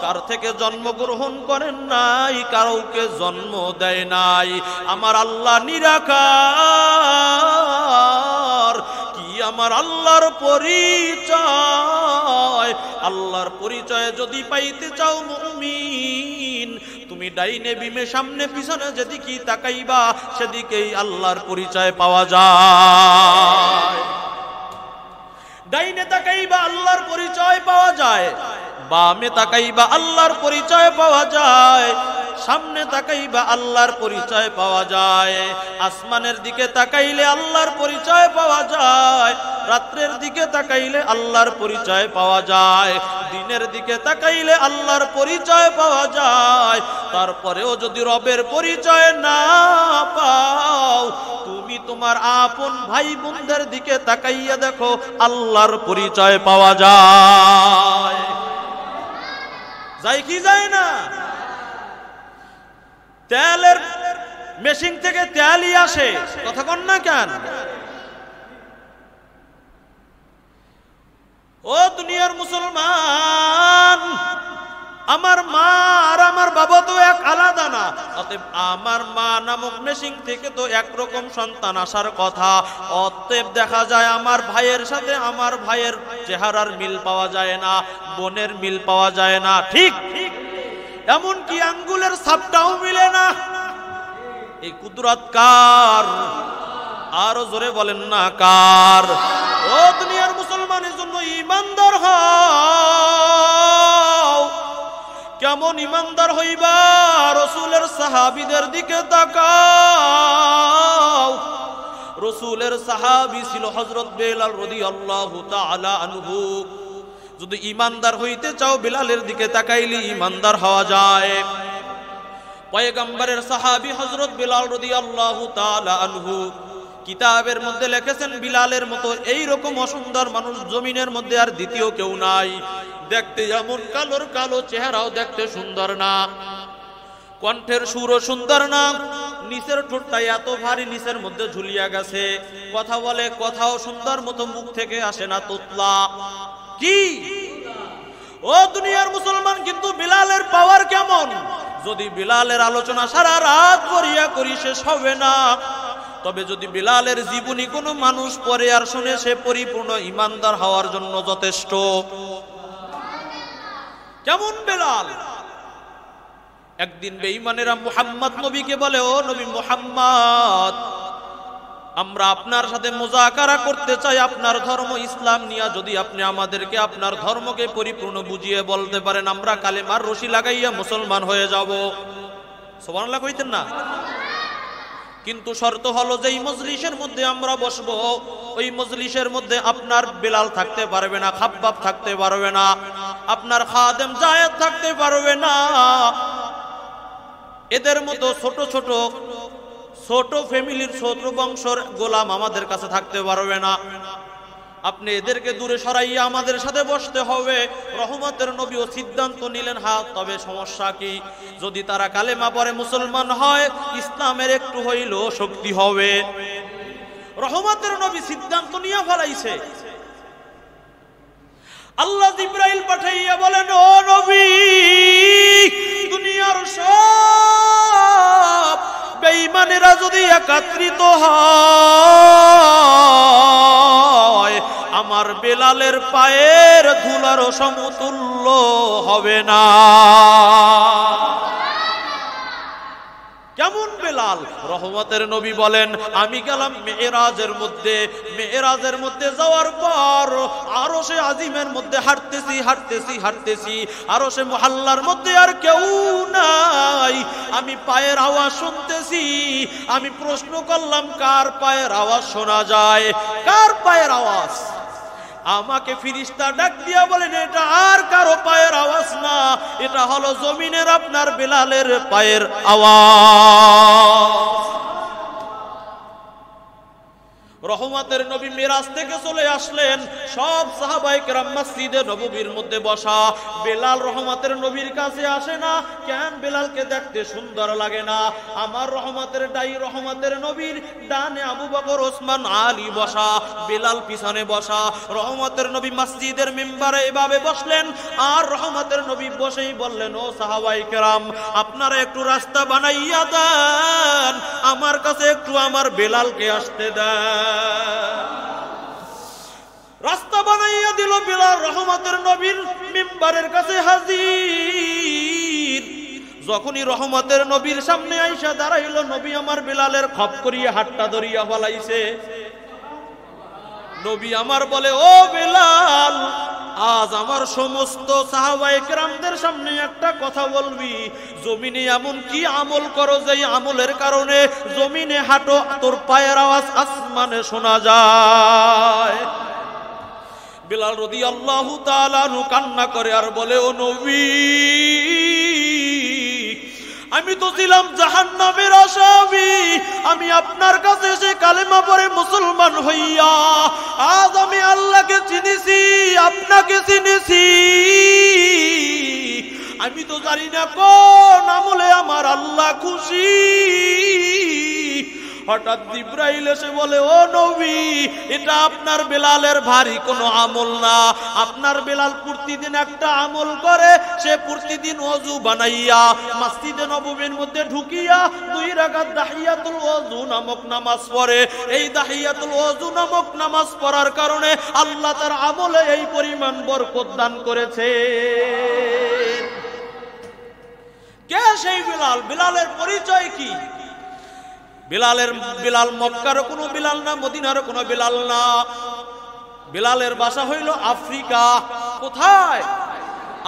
কার থেকে জন্মগ্রহণ করেন নাই, কাউকে জন্ম দেয় নাই। আমার আল্লাহ নিরাকার। কি আমার আল্লাহর পরিচয়? আল্লাহর পরিচয় যদি পাইতে চাও মুমিন, তুমি ডাইনে বিমে সামনে পিছনে যেদিকেই তাকাইবা সেদিকেই আল্লাহর পরিচয় পাওয়া যায়। ডাইনে তাকাইবা আল্লাহর পরিচয় পাওয়া যায়, বামে তাকাইবা আল্লাহর পরিচয় পাওয়া যায়, সামনে তাকাইবা আল্লাহর পরিচয় পাওয়া যায়। আসমানের দিকে তাকাইলে আল্লাহর পরিচয় পাওয়া যায়, রাত্রের দিকে তাকাইলে আল্লাহর পরিচয় পাওয়া যায়, দিনের দিকে তাকাইলে আল্লাহর পরিচয় পাওয়া যায়। তারপরেও যদি রবের পরিচয় না পাও, তুমি তোমার আপন ভাই বোনদের দিকে তাকাইয়া দেখো আল্লাহর পরিচয় পাওয়া যায়। যায় কি যায় না? তেলের মেশিন থেকে তেলই আসে, কথা কন না কেন? ও দুনিয়ার মুসলমান, আমার মা আর আমার বাবা তো এক আলাদা না, অতএব আমার মা নামক মেশিন থেকে তো একরকম সন্তান আসার কথা। অতএব দেখা যায় আমার ভাইয়ের সাথে আমার ভাইয়ের চেহারার মিল পাওয়া যায় না, বোনের মিল পাওয়া যায় না, ঠিক এমনকি আঙ্গুলের ছাপটাও মিলে না। এই কুদরত কার? আরো জোরে বলেন না কার? ও দুনিয়ার মুসলমানের জন্য ইমানদার হও। কেমন ইমানদার হইবা? রাসূলের সাহাবীদের দিকে তাকাও। রাসূলের সাহাবী ছিল হযরত বেলাল রাদিয়াল্লাহু তাআলা আনহু। যদি ইমানদার হইতে চাও বেলালের দিকে তাকাইলে ইমানদার হওয়া যায়। পয়গম্বরের সাহাবী হযরত বেলাল রাদিয়াল্লাহু তাআলা আনহু কিতাবের মধ্যে লিখেছেন, বিলালের মতো এই রকম অসুন্দর মানুষ জমিনের মধ্যে আর দ্বিতীয় কেউ নাই। দেখতে যেমন কালোর কালো, চেহারাও দেখতে সুন্দর না, কণ্ঠের সুরও সুন্দর না, নিচের ঠোঁটটা এত ভারী নিচের মধ্যে ঝুলিয়া গেছে, কথা বলে কথাও সুন্দর মতো মুখ থেকে আসে না, তোতলা। কি ও দুনিয়ার মুসলমান, কিন্তু বিলালের পাওয়ার কেমন? যদি বিলালের আলোচনা সারা রাত করিয়া করি শেষ হবে না। তবে যদি বিলালের জীবনী কোনো মানুষ পড়ে আর শুনে, সে পরিপূর্ণ ইমানদার হওয়ার জন্য যথেষ্ট। কেমন বেলাল? একদিন বেঈমানেরা মুহাম্মদ নবীকে বলে, ও নবী মুহাম্মদ, আমরা আপনার সাথে মুযাকারা করতে চাই আপনার ধর্ম ইসলাম নিয়ে। যদি আপনি আমাদেরকে আপনার ধর্মকে পরিপূর্ণ বুঝিয়ে বলতে পারেন, আমরা কালেমার রশি লাগাইয়া মুসলমান হয়ে যাব। সুবহানাল্লাহ কইতেন না? কিন্তু শর্ত হলো যে এই মজলিসের মধ্যে আমরা বসবো, ওই মজলিসের মধ্যে আপনার বেলাল থাকতে পারবে না, খাব্বাব থাকতে পারবে না, আপনার খাদেম জায়েদ থাকতে পারবে না। এদের মতো ছোট ছোট ছোট ফ্যামিলির ছোট বংশের গোলাম আমাদের কাছে থাকতে পারবে না। আপনি এদেরকে দূরে সরাইয়া আমাদের সাথে বসতে হবে। রহমতের নবীও সিদ্ধান্ত নিলেন, হ্যাঁ তবে সমস্যা কি? যদি তারা কালেমা পড়ে মুসলমান হয়, ইসলামের একটু হইলেও শক্তি হবে। রহমতের নবী সিদ্ধান্ত নিয়ে ফেলাইছে। আল্লাহ জিবরাইল পাঠাইয়া বলেন, ও নবী, দুনিয়ার সব বেঈমানেরা যদি একত্রিত হয়, আমার বেলালের পায়ের ধুলারও সমতুল্য হবে না। কেমন বেলাল? রহমতের নবী বলেন, আমি গেলাম মেরাজের মধ্যে যাওয়ার পর আরশে আজিমের মধ্যে হাঁটতেছি, আরশে মুহাল্লার মধ্যে আর কেউ নাই, আমি পায়ের আওয়াজ শুনতেছি। আমি প্রশ্ন করলাম, কার পায়ের আওয়াজ শোনা যায়? কার পায়ের আওয়াজ? আমাকে ফেরেশতা ডাক দিয়া বলেন, এটা আর কারো পায়ের আওয়াজ না, এটা হলো জমিনের আপনার বেলালের পায়ের আওয়াজ। রহমতের নবী মিরাজ থেকে চলে আসলেন, সব সাহাবায়ে কেরাম মসজিদে নববীর মধ্যে বসা। বেলাল রহমতের নবীর কাছে আসে না কেন? বেলালকে দেখতে সুন্দর লাগে না। আমার রহমতের নবীর ডানে আবু বকর, ওসমান, আলী বসা, বেলাল পিছনে বসা। রহমতের নবী মসজিদের মিম্বারে এভাবে বসলেন, আর রহমতের নবী বসেই বললেন, ও সাহাবায়ে কেরাম, আপনারা একটু রাস্তা বানাইয়া দেন, আমার কাছে একটু আমার বেলালকে আসতে দেন। রাস্তা বানাইয়া দিল। বেলাল রহমতের নবীর মিম্বারের কাছে হাজির। যখনই রহমতের নবীর সামনে আইসা দাঁড়াইল, নবী আমার বিলালের খপ করিয়া হাতটা ধরিয়া ফলাইছে। নবী আমার বলে, ও বিলাল, আজ আমার সমস্ত সাহাবায়ে কেরামদের সামনে একটা কথা বলবি। জমিনে এমন কি আমল করো যেই আমলের কারণে জমিনে হাঁটো, তোর পায়ের আওয়াজ আসমানে শোনা যায়। বিলাল রাদিয়াল্লাহু তাআলা আনহু কান্না করে আর বলে, ও নবী, আমি তো ছিলাম জাহান্নামের আসামি। আমি আপনার কাছে এসে কালেমা পড়ে মুসলমান হইয়া আজ আমি আল্লাহকে চিনেছি, আপনাকে চিনেছি। আমি তো জানি না কোন আমলে আমার আল্লাহ খুশি। হঠাৎ জিবরাইল এসে বলে, ও নবী, এটা আপনার বেলালের ভারী কোনো আমল না। আপনার বেলাল প্রতিদিন একটা আমল করে। সে প্রতিদিন ওযু বানাইয়া মসজিদে নববীর মধ্যে ঢুকিয়া 2 রাকাত তাহিয়াতুল ওযু নামক নামাজ পড়ে। এই তাহিয়াতুল ওযু নামক নামাজ পড়ার কারণে আল্লাহ তার আমলে এই পরিমাণ বরকত দান করেছে। কে সেই বিলাল? বিলালের পরিচয় কি? বিলাল মক্কার কোনো বিলাল না, মদিনার কোনো বিলাল না। বিলালের বাসা হইল আফ্রিকা। কোথায়?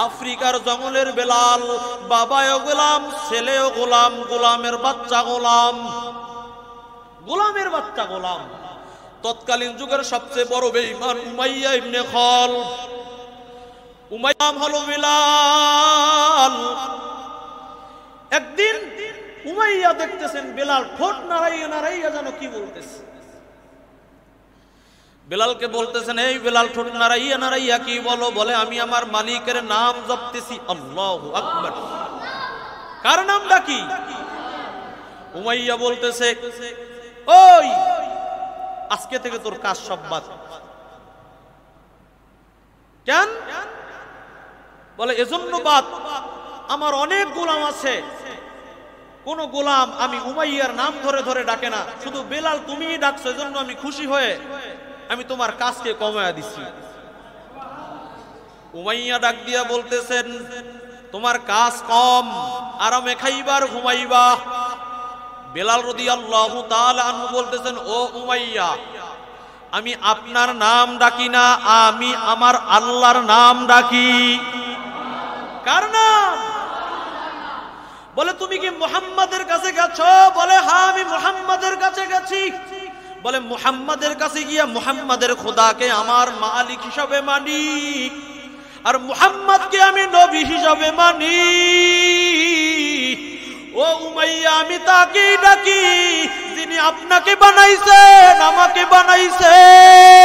আফ্রিকার জঙ্গলের বিলাল। বাবাও গোলাম, ছেলেও গোলাম, গোলামের বাচ্চা গোলাম, গোলামের বাচ্চা গোলাম। তৎকালীন যুগের সবচেয়ে বড় বেঈমান উমাইয়া ইবনে খলফ। উমাইয়া হলো বিলাল। একদিন উমাইয়া দেখতেছেন বেলাল ঠোঁট নাড়াইয়া নাড়াইয়া যেন কি বলতেছে। বেলালকে বলতেছেন, এই বেলাল, ঠোঁট নাড়াইয়া নাড়াইয়া কি বলো? বলে, আমি আমার মালিকের নাম জপতেছি। আল্লাহু আকবার। কার নামটা কি? উমাইয়া বলতেছে, ওই আজকে থেকে তোর কাজ সব বাদ। কেন? বলে, এজন্য বাদ, আমার অনেক গোলাম আছে, কোন গোলাম আমি উমাইয়ার নাম ধরে ধরে ডাকে না। শুধু বেলাল তুমিই ডাকছো, এজন্য আমি খুশি হয়ে আমি তোমার কাজকে কমায়া দিছি। উমাইয়া ডাক দিয়া বলতেছেন, তোমার কাজ কম, আরামে খাইবার ঘুমাইবা। বেলাল রাদিয়াল্লাহু তাআলা আনহু বলতেছেন, ও উমাইয়া, আমি আপনার নাম ডাকি না, আমি আমার আল্লাহর নাম ডাকি। কার নাম? বলে, তুমি কি মুহাম্মাদের কাছে গেছো? বলে, হ্যাঁ, আমি মুহাম্মাদের কাছে গেছি। বলে, মুহাম্মাদের কাছে গিয়া মুহাম্মাদের খোদাকে আমার মালিক হিসাবে মানি, আর মুহাম্মাদকে আমি নবী হিসাবে মানি। ও উমাইয়া, আমি তাকেই ডাকি যিনি আপনাকে বানাইছেন, আমাকে বানাইছেন,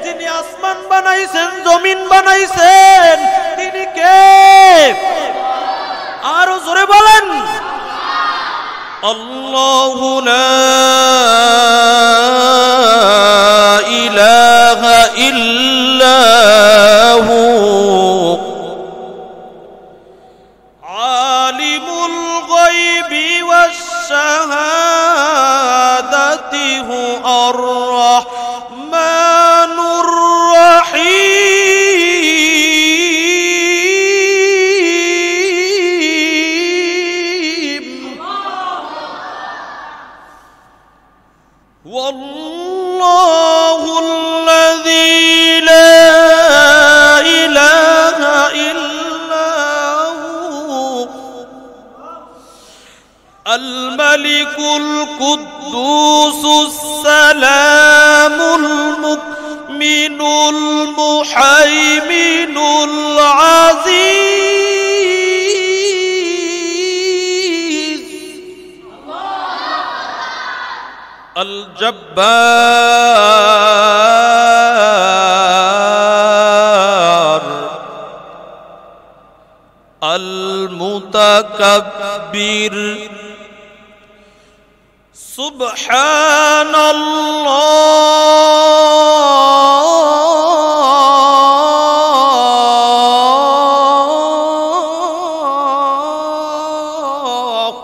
যিনি আসমান বানাইছেন, জমিন বানাইছেন, তিনি কে? আরো জোরে বলেন, আল্লাহু লা ইলাহা ইল্লাহু আলিমুল গায়বি ওয়াস শাহাদাতি হু আর-রাহমানুর রাহিম। والله الذي لا إله إلا هو الملك القدوس السلام المؤمن المهيمن العزيز الجبار المتكبر سبحان الله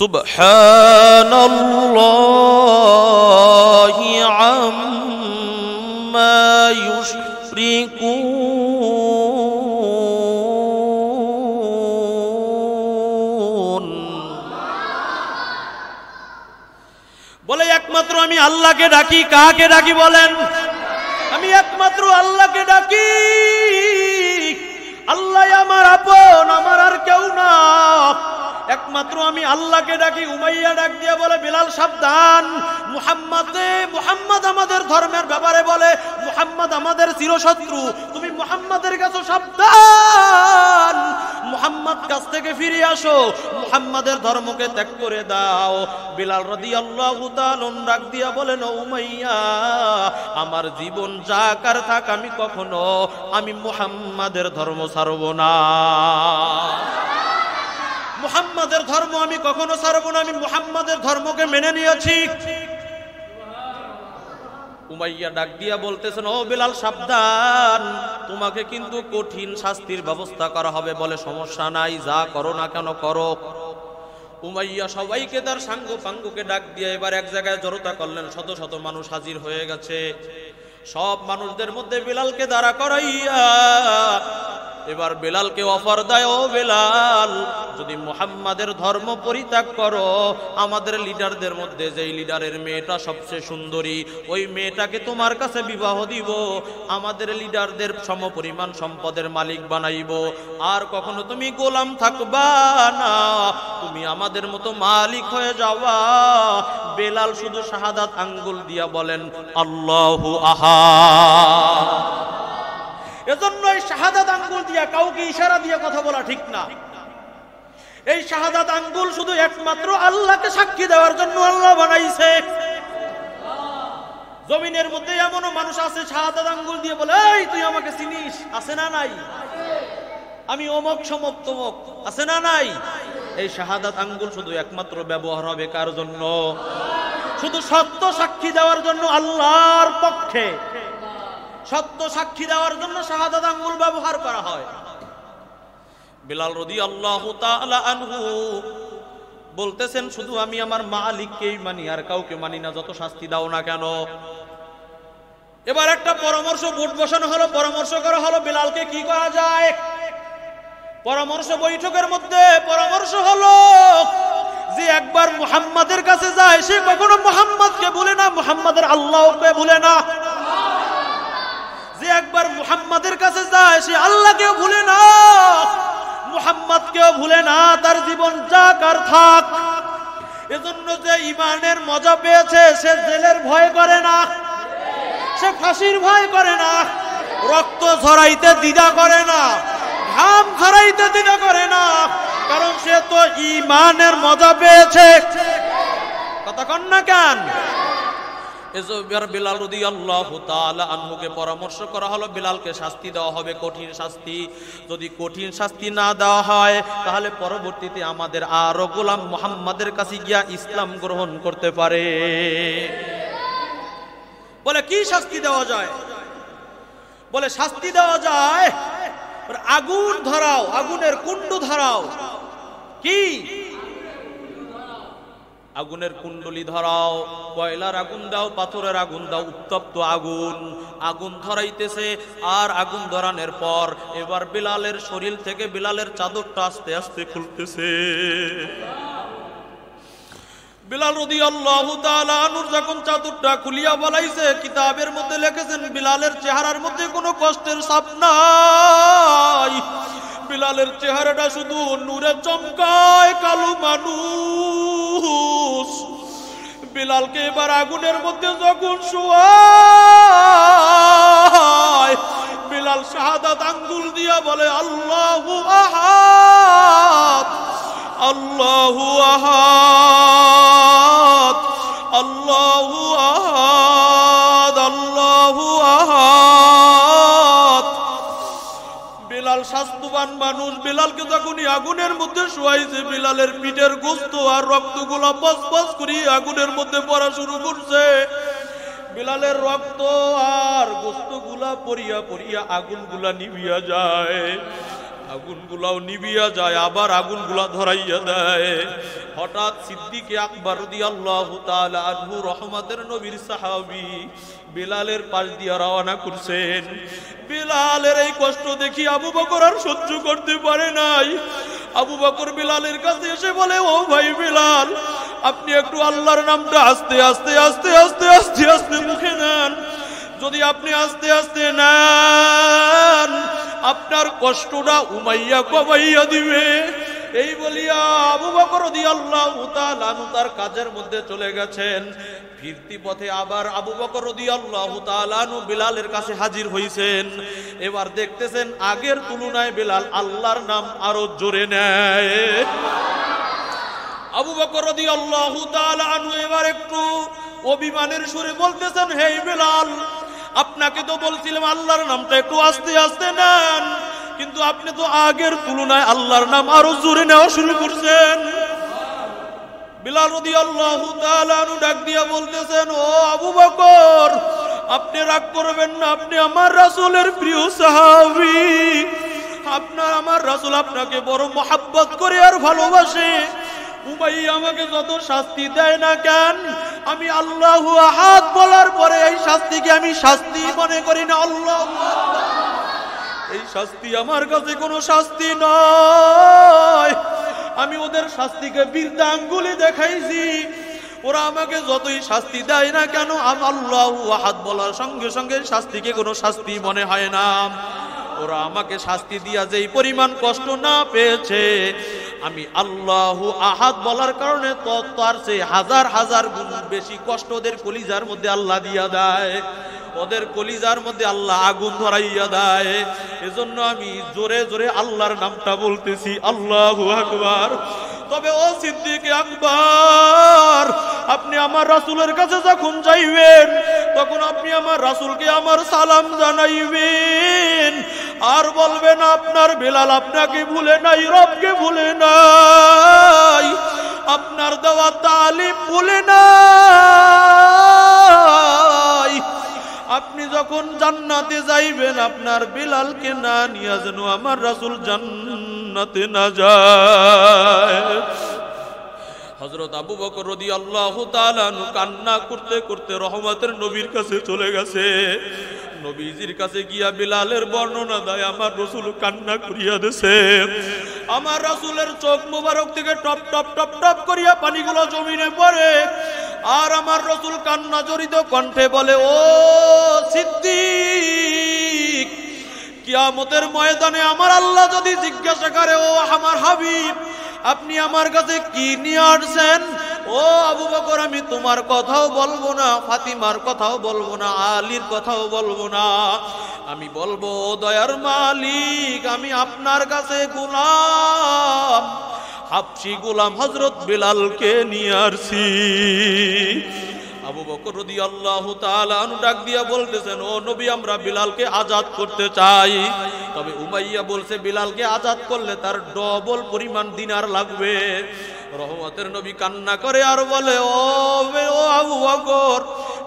سبحان الله عما يشركون আমি আল্লাহকে ডাকি। কাকে ডাকি বলেন? আমি একমাত্র আল্লাহকে ডাকি। আল্লাহ আমার আপন, আমার আর কেউ না। একমাত্র আমি আল্লাহকে ডাকি। উমাইয়া ডাক দিয়ে বলে, বিলাল সাবধান, মুহাম্মদ আমাদের ধর্মের ব্যাপারে বলে মুহাম্মদ আমাদের চিরশত্রু, তুমি মুহাম্মাদের কাছে সাবধান, মুহাম্মদ কাছ থেকে ফিরে আসো, মুহাম্মাদের ধর্মকে ত্যাগ করে দাও। বিলাল রাদিয়াল্লাহু তাআলা ডাক দিয়া বলেন, ও উমাইয়া, আমার জীবন যাক আর থাক, আমি কখনো আমি মুহাম্মাদের ধর্ম ছাড়ব না। মুহাম্মাদের ধর্ম আমি কখনো ছাড়ব না, আমি মুহাম্মাদের ধর্মকে মেনে নিয়েছি। উমাইয়া ডাক দিয়া বলতেছেন, ও বিলাল সাবধান, তোমাকে কিন্তু কঠিন শাস্তির ব্যবস্থা করা হবে। বলে সমস্যা নাই, যা করো না কেন করো। উমাইয়া সবাইকে তার সাঙ্গ পাঙ্গুকে ডাক দিয়ে এবার এক জায়গায় জড়তা করলেন। শত শত মানুষ হাজির হয়ে গেছে। সব মানুষদের মধ্যে বিলালকে দাঁড়া করাইয়া এবার বেলালকে অফার দেয়, ও বেলাল, যদি মুহাম্মাদের ধর্ম পরিত্যাগ করো, আমাদের লিডারদের মধ্যে যেই লিডারের মেয়েটা সবচেয়ে সুন্দরী, ওই মেয়েটাকে তোমার কাছে বিবাহ দিব, আমাদের লিডারদের সমপরিমাণ সম্পদের মালিক বানাইব। আর কখনো তুমি গোলাম থাকবা না, তুমি আমাদের মতো মালিক হয়ে যাওয়া। বেলাল শুধু শাহাদাত আঙ্গুল দিয়া বলেন, আল্লাহু আহাদ। এজন্য এই শাহাদাত আঙ্গুল দিয়া কাউকে ইশারা দিয়ে কথা বলা ঠিক না। এই শাহাদাত আঙ্গুল শুধু একমাত্র আল্লাহকে সাক্ষী দেওয়ার জন্য আল্লাহ বানাইছে। জমিনের মধ্যে এমনও মানুষ আছে শাহাদাত আঙ্গুল দিয়ে বলে, এই তুই আমাকে চিনিস? আছে না নাই? আমি অমক সমক তমক, আছে না নাই? এই শাহাদাত আঙ্গুল শুধু একমাত্র ব্যবহার হবে কার জন্য? শুধু সত্য সাক্ষী দেওয়ার জন্য, আল্লাহর পক্ষে সত্য সাক্ষী দেওয়ার জন্য শাহাদাত আঙ্গুল ব্যবহার করা হয়। বিলাল রাদিয়াল্লাহু তাআলা আনহু বলতেছেন, শুধু আমি আমার মালিককেই মানি, আর কাউকে মানি না, যত শাস্তি দাও না কেন। এবার একটা পরামর্শ বোর্ড বসানো হলো, পরামর্শ করা হলো বিলালকে কি করা যায়। পরামর্শ বৈঠকের মধ্যে পরামর্শ হলো যে একবার মুহাম্মাদের কাছে যায়, সে কখনো মুহাম্মাদকে ভুলে না, মুহাম্মাদের আল্লাহকে ভুলে না। যে একবার মুহাম্মাদের কাছে যায়, সে আল্লাহকেও ভুলে না, মুহাম্মাদকেও ভুলে না, তার জীবন যাক আর থাক। এজন্য যে ঈমানের মজা পেয়েছে, সে জেলের ভয় করে না, সে ফাঁসির ভয় করে না, রক্ত ঝরাইতে দ্বিধা করে না, ঘাম ঝরাইতে দ্বিধা করে না, কারণ সে তো ঈমানের মজা পেয়েছে। কথা কন না কেন? বিলাল রাদিয়াল্লাহু তাআলা আনহুকে পরামর্শ করা হলো, বিলালকে শাস্তি দেওয়া হবে, কঠিন শাস্তি। যদি কঠিন শাস্তি না দেওয়া হয়, তাহলে পরবর্তীতে আমাদের আরো গোলাম মুহাম্মাদের কাছে গিয়া ইসলাম গ্রহণ করতে পারে। বলে কি শাস্তি দেওয়া যায়? বলে শাস্তি দেওয়া যায়, আগুন ধরাও, আগুনের কুণ্ড ধরাও। কি? আগুনের কুণ্ডলি ধরাও, কয়লার আগুন দাও, পাথরের আগুন দাও, উত্তপ্ত আগুন। আগুন ধরাইতেছে, আর আগুন ধরানোর পর এবার বিলালের শরীর থেকে বিলালের চাদরটা আস্তে আস্তে খুলতেছে। বিলাল রাদিয়াল্লাহু তাআলা আনহু যখন চাদরটা খুলিয়া বলাইছে, কিতাবের মধ্যে লিখেছেন বিলালের চেহারার মধ্যে কোনো কষ্টের ছাপ নাই। বিলালের চেহারাটা শুধু নূরে চমকায়, কালো মানুষ। বিলালকে এবার আগুনের মধ্যে যখন শোয়ায়, বিলাল শাহাদাত আঙ্গুল দিয়া বলে, আল্লাহু আহাদ, আল্লাহু আহাদ, আল্লাহু আহাদ, আল্লাহু আহাদ। বিলাল স্বাস্থ্যবান মানুষ। বিলালকে যখনই আগুনের মধ্যে শোয়াইছে, বিলালের পিঠের গোস্ত আর রক্তগুলা পসপস করে আগুনের মধ্যে পড়া শুরু করছে। বিলালের রক্ত আর গোস্তগুলা পড়িয়া পড়িয়া আগুনগুলা নিভিয়া যায়, আগুনগুলাও নিভিয়া যায়, আবার আগুনগুলা ধরাইয়া দেয়। হঠাৎ সিদ্দিকে আকবর রাদিয়াল্লাহু তাআলা আনহু, রহমতের নবীর সাহাবী, বিলালের পাশ দিয়া রওনা করছেন। বিলালের এই কষ্ট দেখি আবু বকর আর সহ্য করতে পারে নাই। আবু বকর বিলালের কাছে এসে বলে, ও ভাই বিলাল, আপনি একটু আল্লাহর নামটা আস্তে আস্তে আস্তে আস্তে আস্তে আস্তে মুখে নেন। যদি আপনি আস্তে আস্তে নেন আপনার কষ্টটা উমাইয়া কমাইয়া দিবে। এই বলিয়া আবু বকর রাদিয়াল্লাহু তাআলা আনহু তার কাজের মধ্যে চলে গেছেন। ফিরতি পথে আবার আবু বকর রাদিয়াল্লাহু তাআলা আনহু বিলালের কাছে হাজির হইছেন। এবার দেখতেছেন আগের তুলনায় বিলাল আল্লাহর নাম আরো জোরে নেয়। আবু বকর রাদিয়াল্লাহু তাআলা আনহু এবার একটু অভিমানের সুরে বলতেছেন, হে বিলাল, আপনাকে তো বলছিলাম আল্লাহর নামটা একটু আস্তে আস্তে নেন, কিন্তু আপনি তো আগের তুলনায় আল্লাহর নাম আরো জোরে নেওয়া শুরু করছেন। বিলাল রাদিয়াল্লাহু তাআলা আনহু ডাক দিয়া বলতেছেন, ও আবু বকর, আপনি রাগ করবেন না, আপনি আমার রাসূলের প্রিয় সাহাবী। আমার রাসূল আপনাকে বড় মহব্বত করে আর ভালোবাসে। উমাইয়া আমাকে যত শাস্তি দেয় না কেন, আমি আল্লাহু আহাদ বলার পরে এই শাস্তিকে আমি শাস্তি মনে করি না। আল্লাহু আকবার, এই শাস্তি আমার কাছে কোনো শাস্তি নয়। আমি ওদের শাস্তিকে বৃদ্ধাঙ্গুলি দেখাইছি। ওরা আমাকে যতই শাস্তি দেয় না কেন, আমি আল্লাহু আহাদ বলার সঙ্গে সঙ্গে শাস্তিকে কোনো শাস্তি মনে হয় না। ওরা আমাকে শাস্তি দিয়া যেই পরিমাণ কষ্ট না পেয়েছে, আমি আল্লাহু আহাদ বলার কারণে তার চেয়ে হাজার হাজার গুণ বেশি কষ্ট ওদের কলিজার মধ্যে আল্লাহ দিয়া দেয়। ওদের কলিজার মধ্যে আল্লাহ আগুন ধরাইয়া দেয়। এজন্য আমি জোরে জোরে আল্লাহর নামটা বলতেছি, আল্লাহু আকবার। তবে ও সিদ্দিক আকবর, আপনি আমার রাসূলের কাছে যখন যাইবেন তখন আপনি আমার রাসূলকে আমার সালাম জানাইবেন, আর বলবেন আপনার বিলাল আপনাকে ভুলে নাই, রবকে ভুলে নাই, আপনার দেওয়া তালিম ভুলে নাই। আপনি যখন জান্নাতে যাইবেন আপনার বিলালকে না নিয়ে যেন আমার রাসূল জান্নাতে না যায়। হযরত আবু বকর রাদিয়াল্লাহু তাআলা আনহু কান্না করতে করতে রহমতের নবীর কাছে চলে গেছে। নবীজির কাছে গিয়া বিলালের বর্ণনা দেয়, আমার রাসূল কান্না করিয়া দিয়েছে। আমার রাসূলের চোখ মোবারক থেকে টপ টপ টপ টপ করিয়া পানিগুলো জমিনে পড়ে। আর আমার রাসূল কান্না জড়িত কণ্ঠে বলে, ও সিদ্দিক, কিয়ামতের ময়দানে আমার আল্লাহ যদি জিজ্ঞাসা করে, ও আমার হাবিব, আপনি আমার কাছে কি নিয়ে আসছেন? ও আবু বকর, আমি তোমার কথাও বলবো না, ফাতিমার কথাও বলবো না, আলীর কথাও বলবো না। আমি বলবো, ও দয়ার মালিক, আমি আপনার কাছে গোলাম, হাবশী গোলাম হযরত বিলালকে নিয়ে আসছি। আবু বকর রাদিয়াল্লাহু তাআলা আনহু ডাক দিয়া বলতেছেন, ও নবী, আমরা বিলালকে আজাদ করতে চাই। তবে উমাইয়া বলছে বিলালকে আজাদ করলে তার ডবল পরিমাণ দিনার লাগবে। রহমতের নবী কান্না করে আর বলে, ও আবু বকর,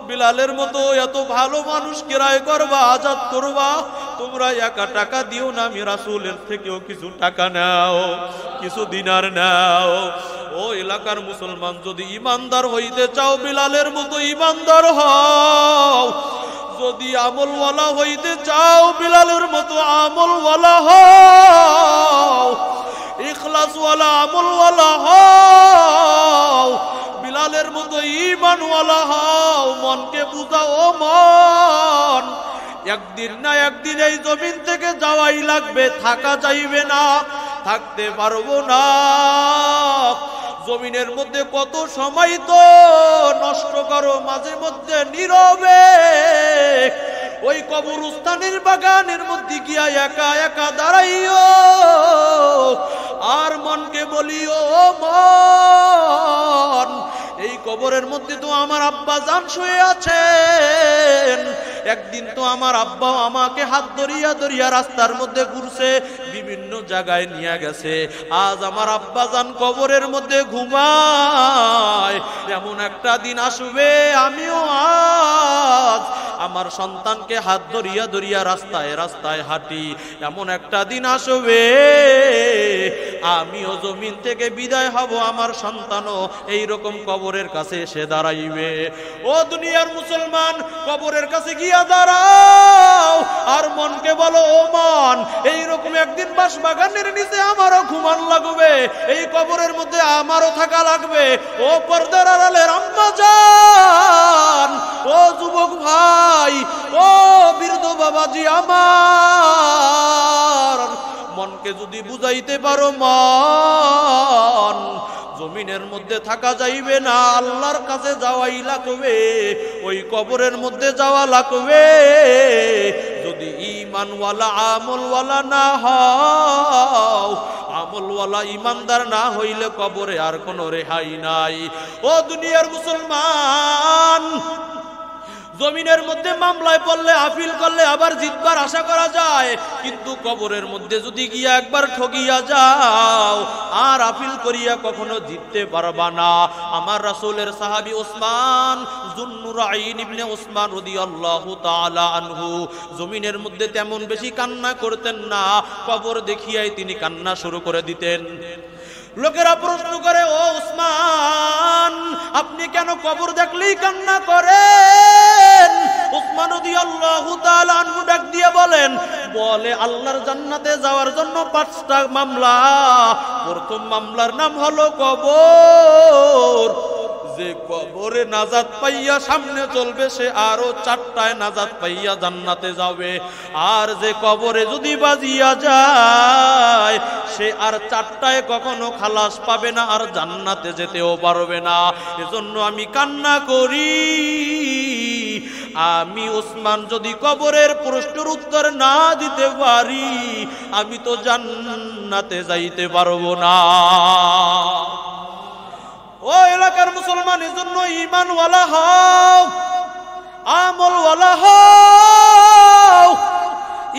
বিলালের মতো এত ভালো মানুষ ক্রয় করবা, আজাদ করবা, তোমরা একা টাকা দিও না, আমি রাসূলের থেকেও কিছু টাকা নাও, কিছু দিনার নাও। ও এলাকার মুসলমান, যদি ইমানদার হইতে চাও বিলালের মতো ইমানদার হও। যদি আমলওয়ালা হইতে চাও বিলালের মতো আমলওয়ালা হও। ইখলাসওয়ালা আমলওয়ালা হও, বিলালের মতো ঈমানওয়ালা হও। মনকে বুঝাও, মন, একদিন না একদিন এই জমিন থেকে যাওয়াই লাগবে, থাকা যাইবে না, থাকতে পারবো না। জমিনের মধ্যে কত সময় তো নষ্ট করো মাঝে মধ্যে নীরবে, ওই কবরস্থানের বাগানের মধ্যে গিয়া একা একা দাঁড়াইও, আর মনকে বলিও, মন, এই কবরের মধ্যে তো আমার আব্বা জান শুয়ে আছেন। একদিন তো আমার আব্বা আমাকে হাত ধরিয়া ধরিয়া রাস্তার মধ্যে ঘুরছে, বিভিন্ন জায়গায় নিয়ে গেছে। আজ আমার আব্বা জান কবরের মধ্যে ঘুমায়। এমন একটা দিন আসবে আমিও আজ আমার সন্তানকে হাত ধরিয়া ধরিয়া রাস্তায় রাস্তায় হাঁটি। এমন একটা দিন আসবে আমিও জমিন থেকে বিদায় হব, আমার সন্তানও এইরকম কবরের কাছে এসে দাঁড়াইবে। ও দুনিয়ার মুসলমান, কবরের কাছে গিয়ে গিয়া দাঁড়াও আর মনকে বলো, ও মন, এইরকম একদিন বাঁশবাগানের নিচে আমারও ঘুমান লাগবে, এই কবরের মধ্যে আমারও থাকা লাগবে। ও পর্দার আড়ালের আম্মা জান, ও যুবক ভাই, ও বৃদ্ধ বাবাজি আমার, মনকে যদি বুঝাইতে পারো মন, জমিনের মধ্যে থাকা যাইবে না, আল্লাহর কাছে যাওয়াই লাগবে, ওই কবরের মধ্যে যাওয়া লাগবে। যদি ঈমানওয়ালা আমলওয়ালা না হও, আমলওয়ালা ইমানদার না হইলে কবরে আর কোনো রেহাই নাই। ও দুনিয়ার মুসলমান, জমিনের মধ্যে মামলায় পড়লে আপিল করলে আবার জিতবার আশা করা যায়, কিন্তু কবরের মধ্যে যদি গিয়া একবার ঠকিয়া যাও আর আপিল করিয়া কখনো জিততে পারবা না। আমার রাসূলের সাহাবী ওসমান যুন্নুরাইন ইবনে ওসমান রাদিয়াল্লাহু তাআলা আনহু জমিনের মধ্যে তেমন বেশি কান্না করতেন না, কবর দেখিয়াই তিনি কান্না শুরু করে দিতেন। লোকেরা প্রশ্ন করে, ও ওসমান, আপনি কেন কবর দেখলেই কান্না করেন? ওসমান রাদিয়াল্লাহু তাআলা আনহু ডাক দিয়ে বলে আল্লাহর জান্নাতে যাওয়ার জন্য 5টা মামলা। প্রথম মামলার নাম হলো কবর। যে কবরে নাজাত পাইয়া সামনে চলবে সে আরো 4টায় নাজাত পাইয়া জান্নাতে যাবে, আর যে কবরে যদি বাজিয়া যায় সে আর 4টায় কখনো খালাস পাবে না, আর জান্নাতে যেতেও পারবে না। এজন্য আমি কান্না করি, আমি ওসমান যদি কবরের প্রশ্নের উত্তর না দিতে পারি আমি তো জান্নাতে যাইতে পারবো না। ও এলাকার মুসলমান, এজন্য ঈমানওয়ালা হও, আমলওয়ালা হও,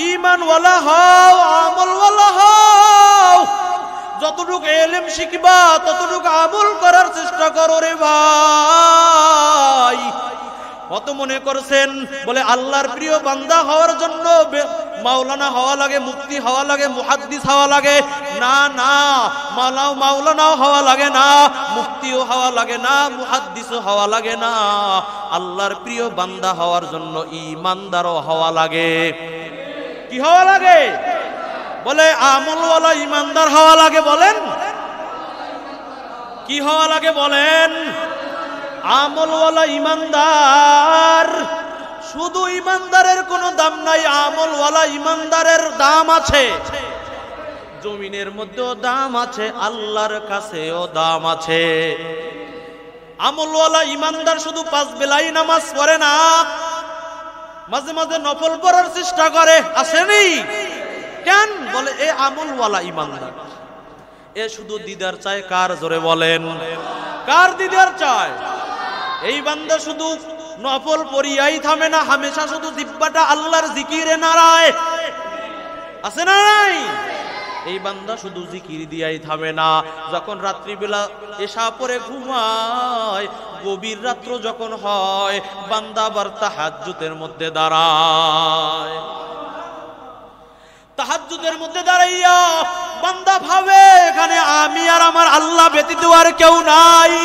ঈমানওয়ালা হও, আমলওয়ালা হও। যতটুকু ইলম শিখবা ততটুকু আমল করার চেষ্টা করো রে ভাই। কত মনে করছেন বলে আল্লাহর প্রিয় বান্দা হওয়ার জন্য মাওলানা হওয়া লাগে, মুফতি হওয়া লাগে, মুহাদ্দিস হওয়া লাগে? না না, মাওলানাও হওয়া লাগে না, মুফতিও হওয়া লাগে না, মুহাদ্দিসও হওয়া লাগে না। আল্লাহর প্রিয় বান্দা হওয়ার জন্য ঈমানদারও হওয়া লাগে। কি হওয়া লাগে? বলে আমলওয়ালা ঈমানদার হওয়া লাগে। বলেন কি হওয়া লাগে? বলেন আমলওয়ালা ঈমানদার। শুধু ঈমানদারের কোনো দাম নাই, আমলওয়ালা ঈমানদারের দাম আছে। জমিনের মধ্যেও দাম আছে, আল্লাহর কাছেও দাম আছে। আমলওয়ালা ঈমানদার শুধু 5 বেলাই নামাজ পড়ে না, মাঝে মাঝে নফল পড়ার চেষ্টা করে, আসেনি? কেন? বলে এ আমলওয়ালা ঈমানদার। এ শুধু দিদার চায় কার? জোরে বলেন কার দিদার চায়? এই বান্দা শুধু নফল পড়িয়াই থামে না, হামেশা শুধু জিহ্বাটা আল্লাহর জিকিরে নাড়ায়, আছে না নাই? এই বান্দা শুধু জিকির দিয়াই থামে না। যখন রাত্রিবেলা এশা পরে ঘুমায়, গভীর রাত্র যখন হয়, বান্দা আবার তাহাজ্জুদের মধ্যে দাঁড়ায়। তাহাজ্জুদের মধ্যে দাঁড়াইয়া বান্দা ভাবে এখানে আমি আর আমার আল্লাহ ব্যতীত আর কেউ নাই।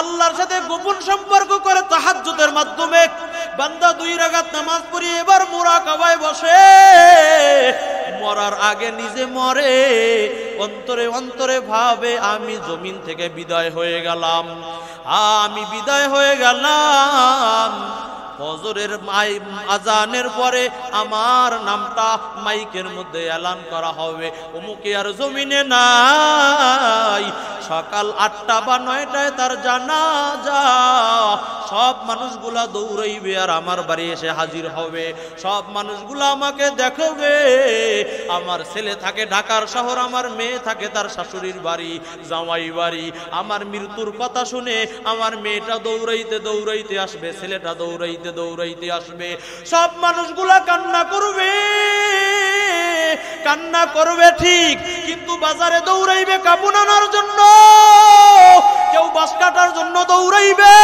আল্লাহর সাথে গোপন সম্পর্ক করে তাহাজ্জুদের মাধ্যমে বান্দা 2 রাকাত নামাজ পড়ে এবার মুরাকাবায় বসে। মরার আগে নিজে মরে, অন্তরে অন্তরে ভাবে আমি জমিন থেকে বিদায় হয়ে গেলাম, আমি বিদায় হয়ে গেলাম। ফজরের আজানের পরে আমার নামটা মাইকের মধ্যে এলান করা হবে, অমুকে আর জমিনে নাই। সকাল 8টা বা 9টায় তার জানাজা। সব মানুষগুলা দৌড়াইবে আর আমার বাড়ি এসে হাজির হবে। সব মানুষগুলা আমাকে দেখবে। আমার ছেলে থাকে ঢাকার শহর, আমার মেয়ে থাকে তার শাশুড়ির বাড়ি, জামাই বাড়ি। আমার মৃত্যুর কথা শুনে আমার মেয়েটা দৌড়াইতে দৌড়াইতে আসবে, ছেলেটা দৌড়াইতে দৌড়াইতে আসবে। সব মানুষগুলা কান্না করবে, কান্না করবে ঠিক, কিন্তু বাজারে দৌড়াইবে কাপড় আনার জন্য, কেউ বাস কাটার জন্য দৌড়াইবে,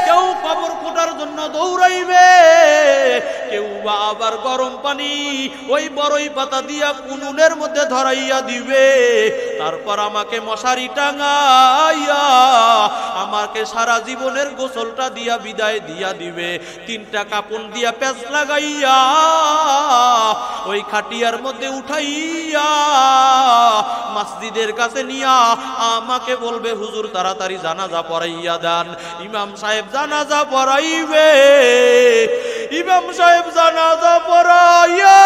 কেউ কবর খোঁটার জন্য দৌড়াইবে, কেউ বা আবার গরম পানি ওই বড়ই পাতা দিয়া কুনুনের মধ্যে ধরাইয়া দিবে, তারপর আমাকে মশারি টাঙাইয়া আমাকে সারা জীবনের গোসলটা দিয়া বিদায় দিয়া দিবে। 3টা কাপড় দিয়া প্যাঁচ লাগাইয়া ওই খাটিয়ার মধ্যে উঠাইয়া মসজিদের কাছে নিয়া আমাকে বলবে, হুজুর তাড়াতাড়ি জানাজা পড়াইয়া দেন। ইমাম সাহেব জানাজা পড়াইবে, ইমাম সাহেব জানাজা পড়াইয়া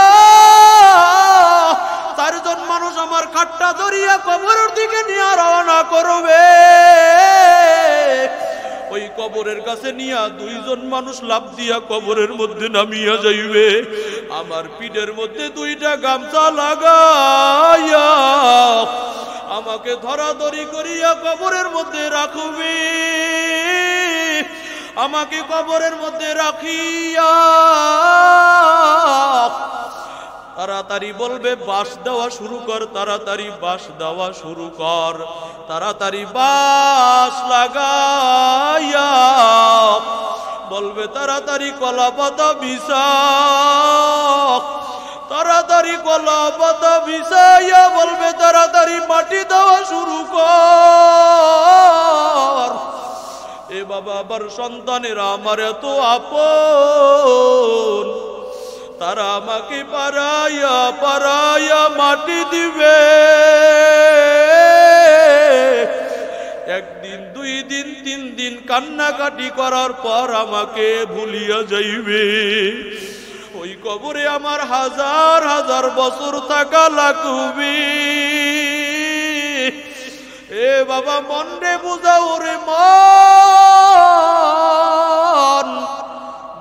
4 জন মানুষ আমার খাটটা ধরিয়া কবরের দিকে নিয়ে রওনা করবে। ওই কবরের কাছে নিয়া 2 জন মানুষ লাফ দিয়া কবরের মধ্যে নামিয়া যাইবে। আমার পিঠের মধ্যে 2টা গামছা লাগাইয়া আমাকে ধরাধরি করিয়া কবরের মধ্যে রাখবে। আমাকে কবরের মধ্যে রাখিয়া তাড়াতাড়ি বলবে, বাঁশ দেওয়া শুরু কর, তাড়াতাড়ি বাঁশ দেওয়া শুরু কর। তাড়াতাড়ি বাঁশ লাগাইয়া বলবে, তাড়াতাড়ি কলা পাতা বিছা, তাড়াতাড়ি কলা পাতা বিছাইয়া বলবে, তাড়াতাড়ি মাটি দেওয়া শুরু কর। এ বাবা, আবার সন্তানেরা আমার এত আপন, তারা আমাকে পারাইয়া পারাইয়া মাটি দিবে। 1 দিন 2 দিন 3 দিন কান্নাকাটি করার পর আমাকে ভুলিয়া যাইবে। ওই কবরে আমার হাজার হাজার বছর থাকা লাগবে। এ বাবা, মন রে বুঝাও রে মন,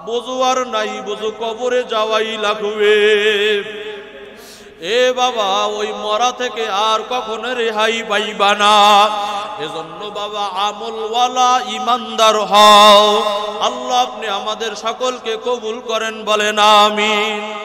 বোঝো আর নাই বোঝো, কবরে যাওয়াই লাগবে। এ বাবা, ওই মরা থেকে আর কখনো রেহাই পাইবা না। এজন্য বাবা, আমলওয়ালা ইমানদার হও। আল্লাহ আপনি আমাদের সকলকে কবুল করেন, বলেন আমিন।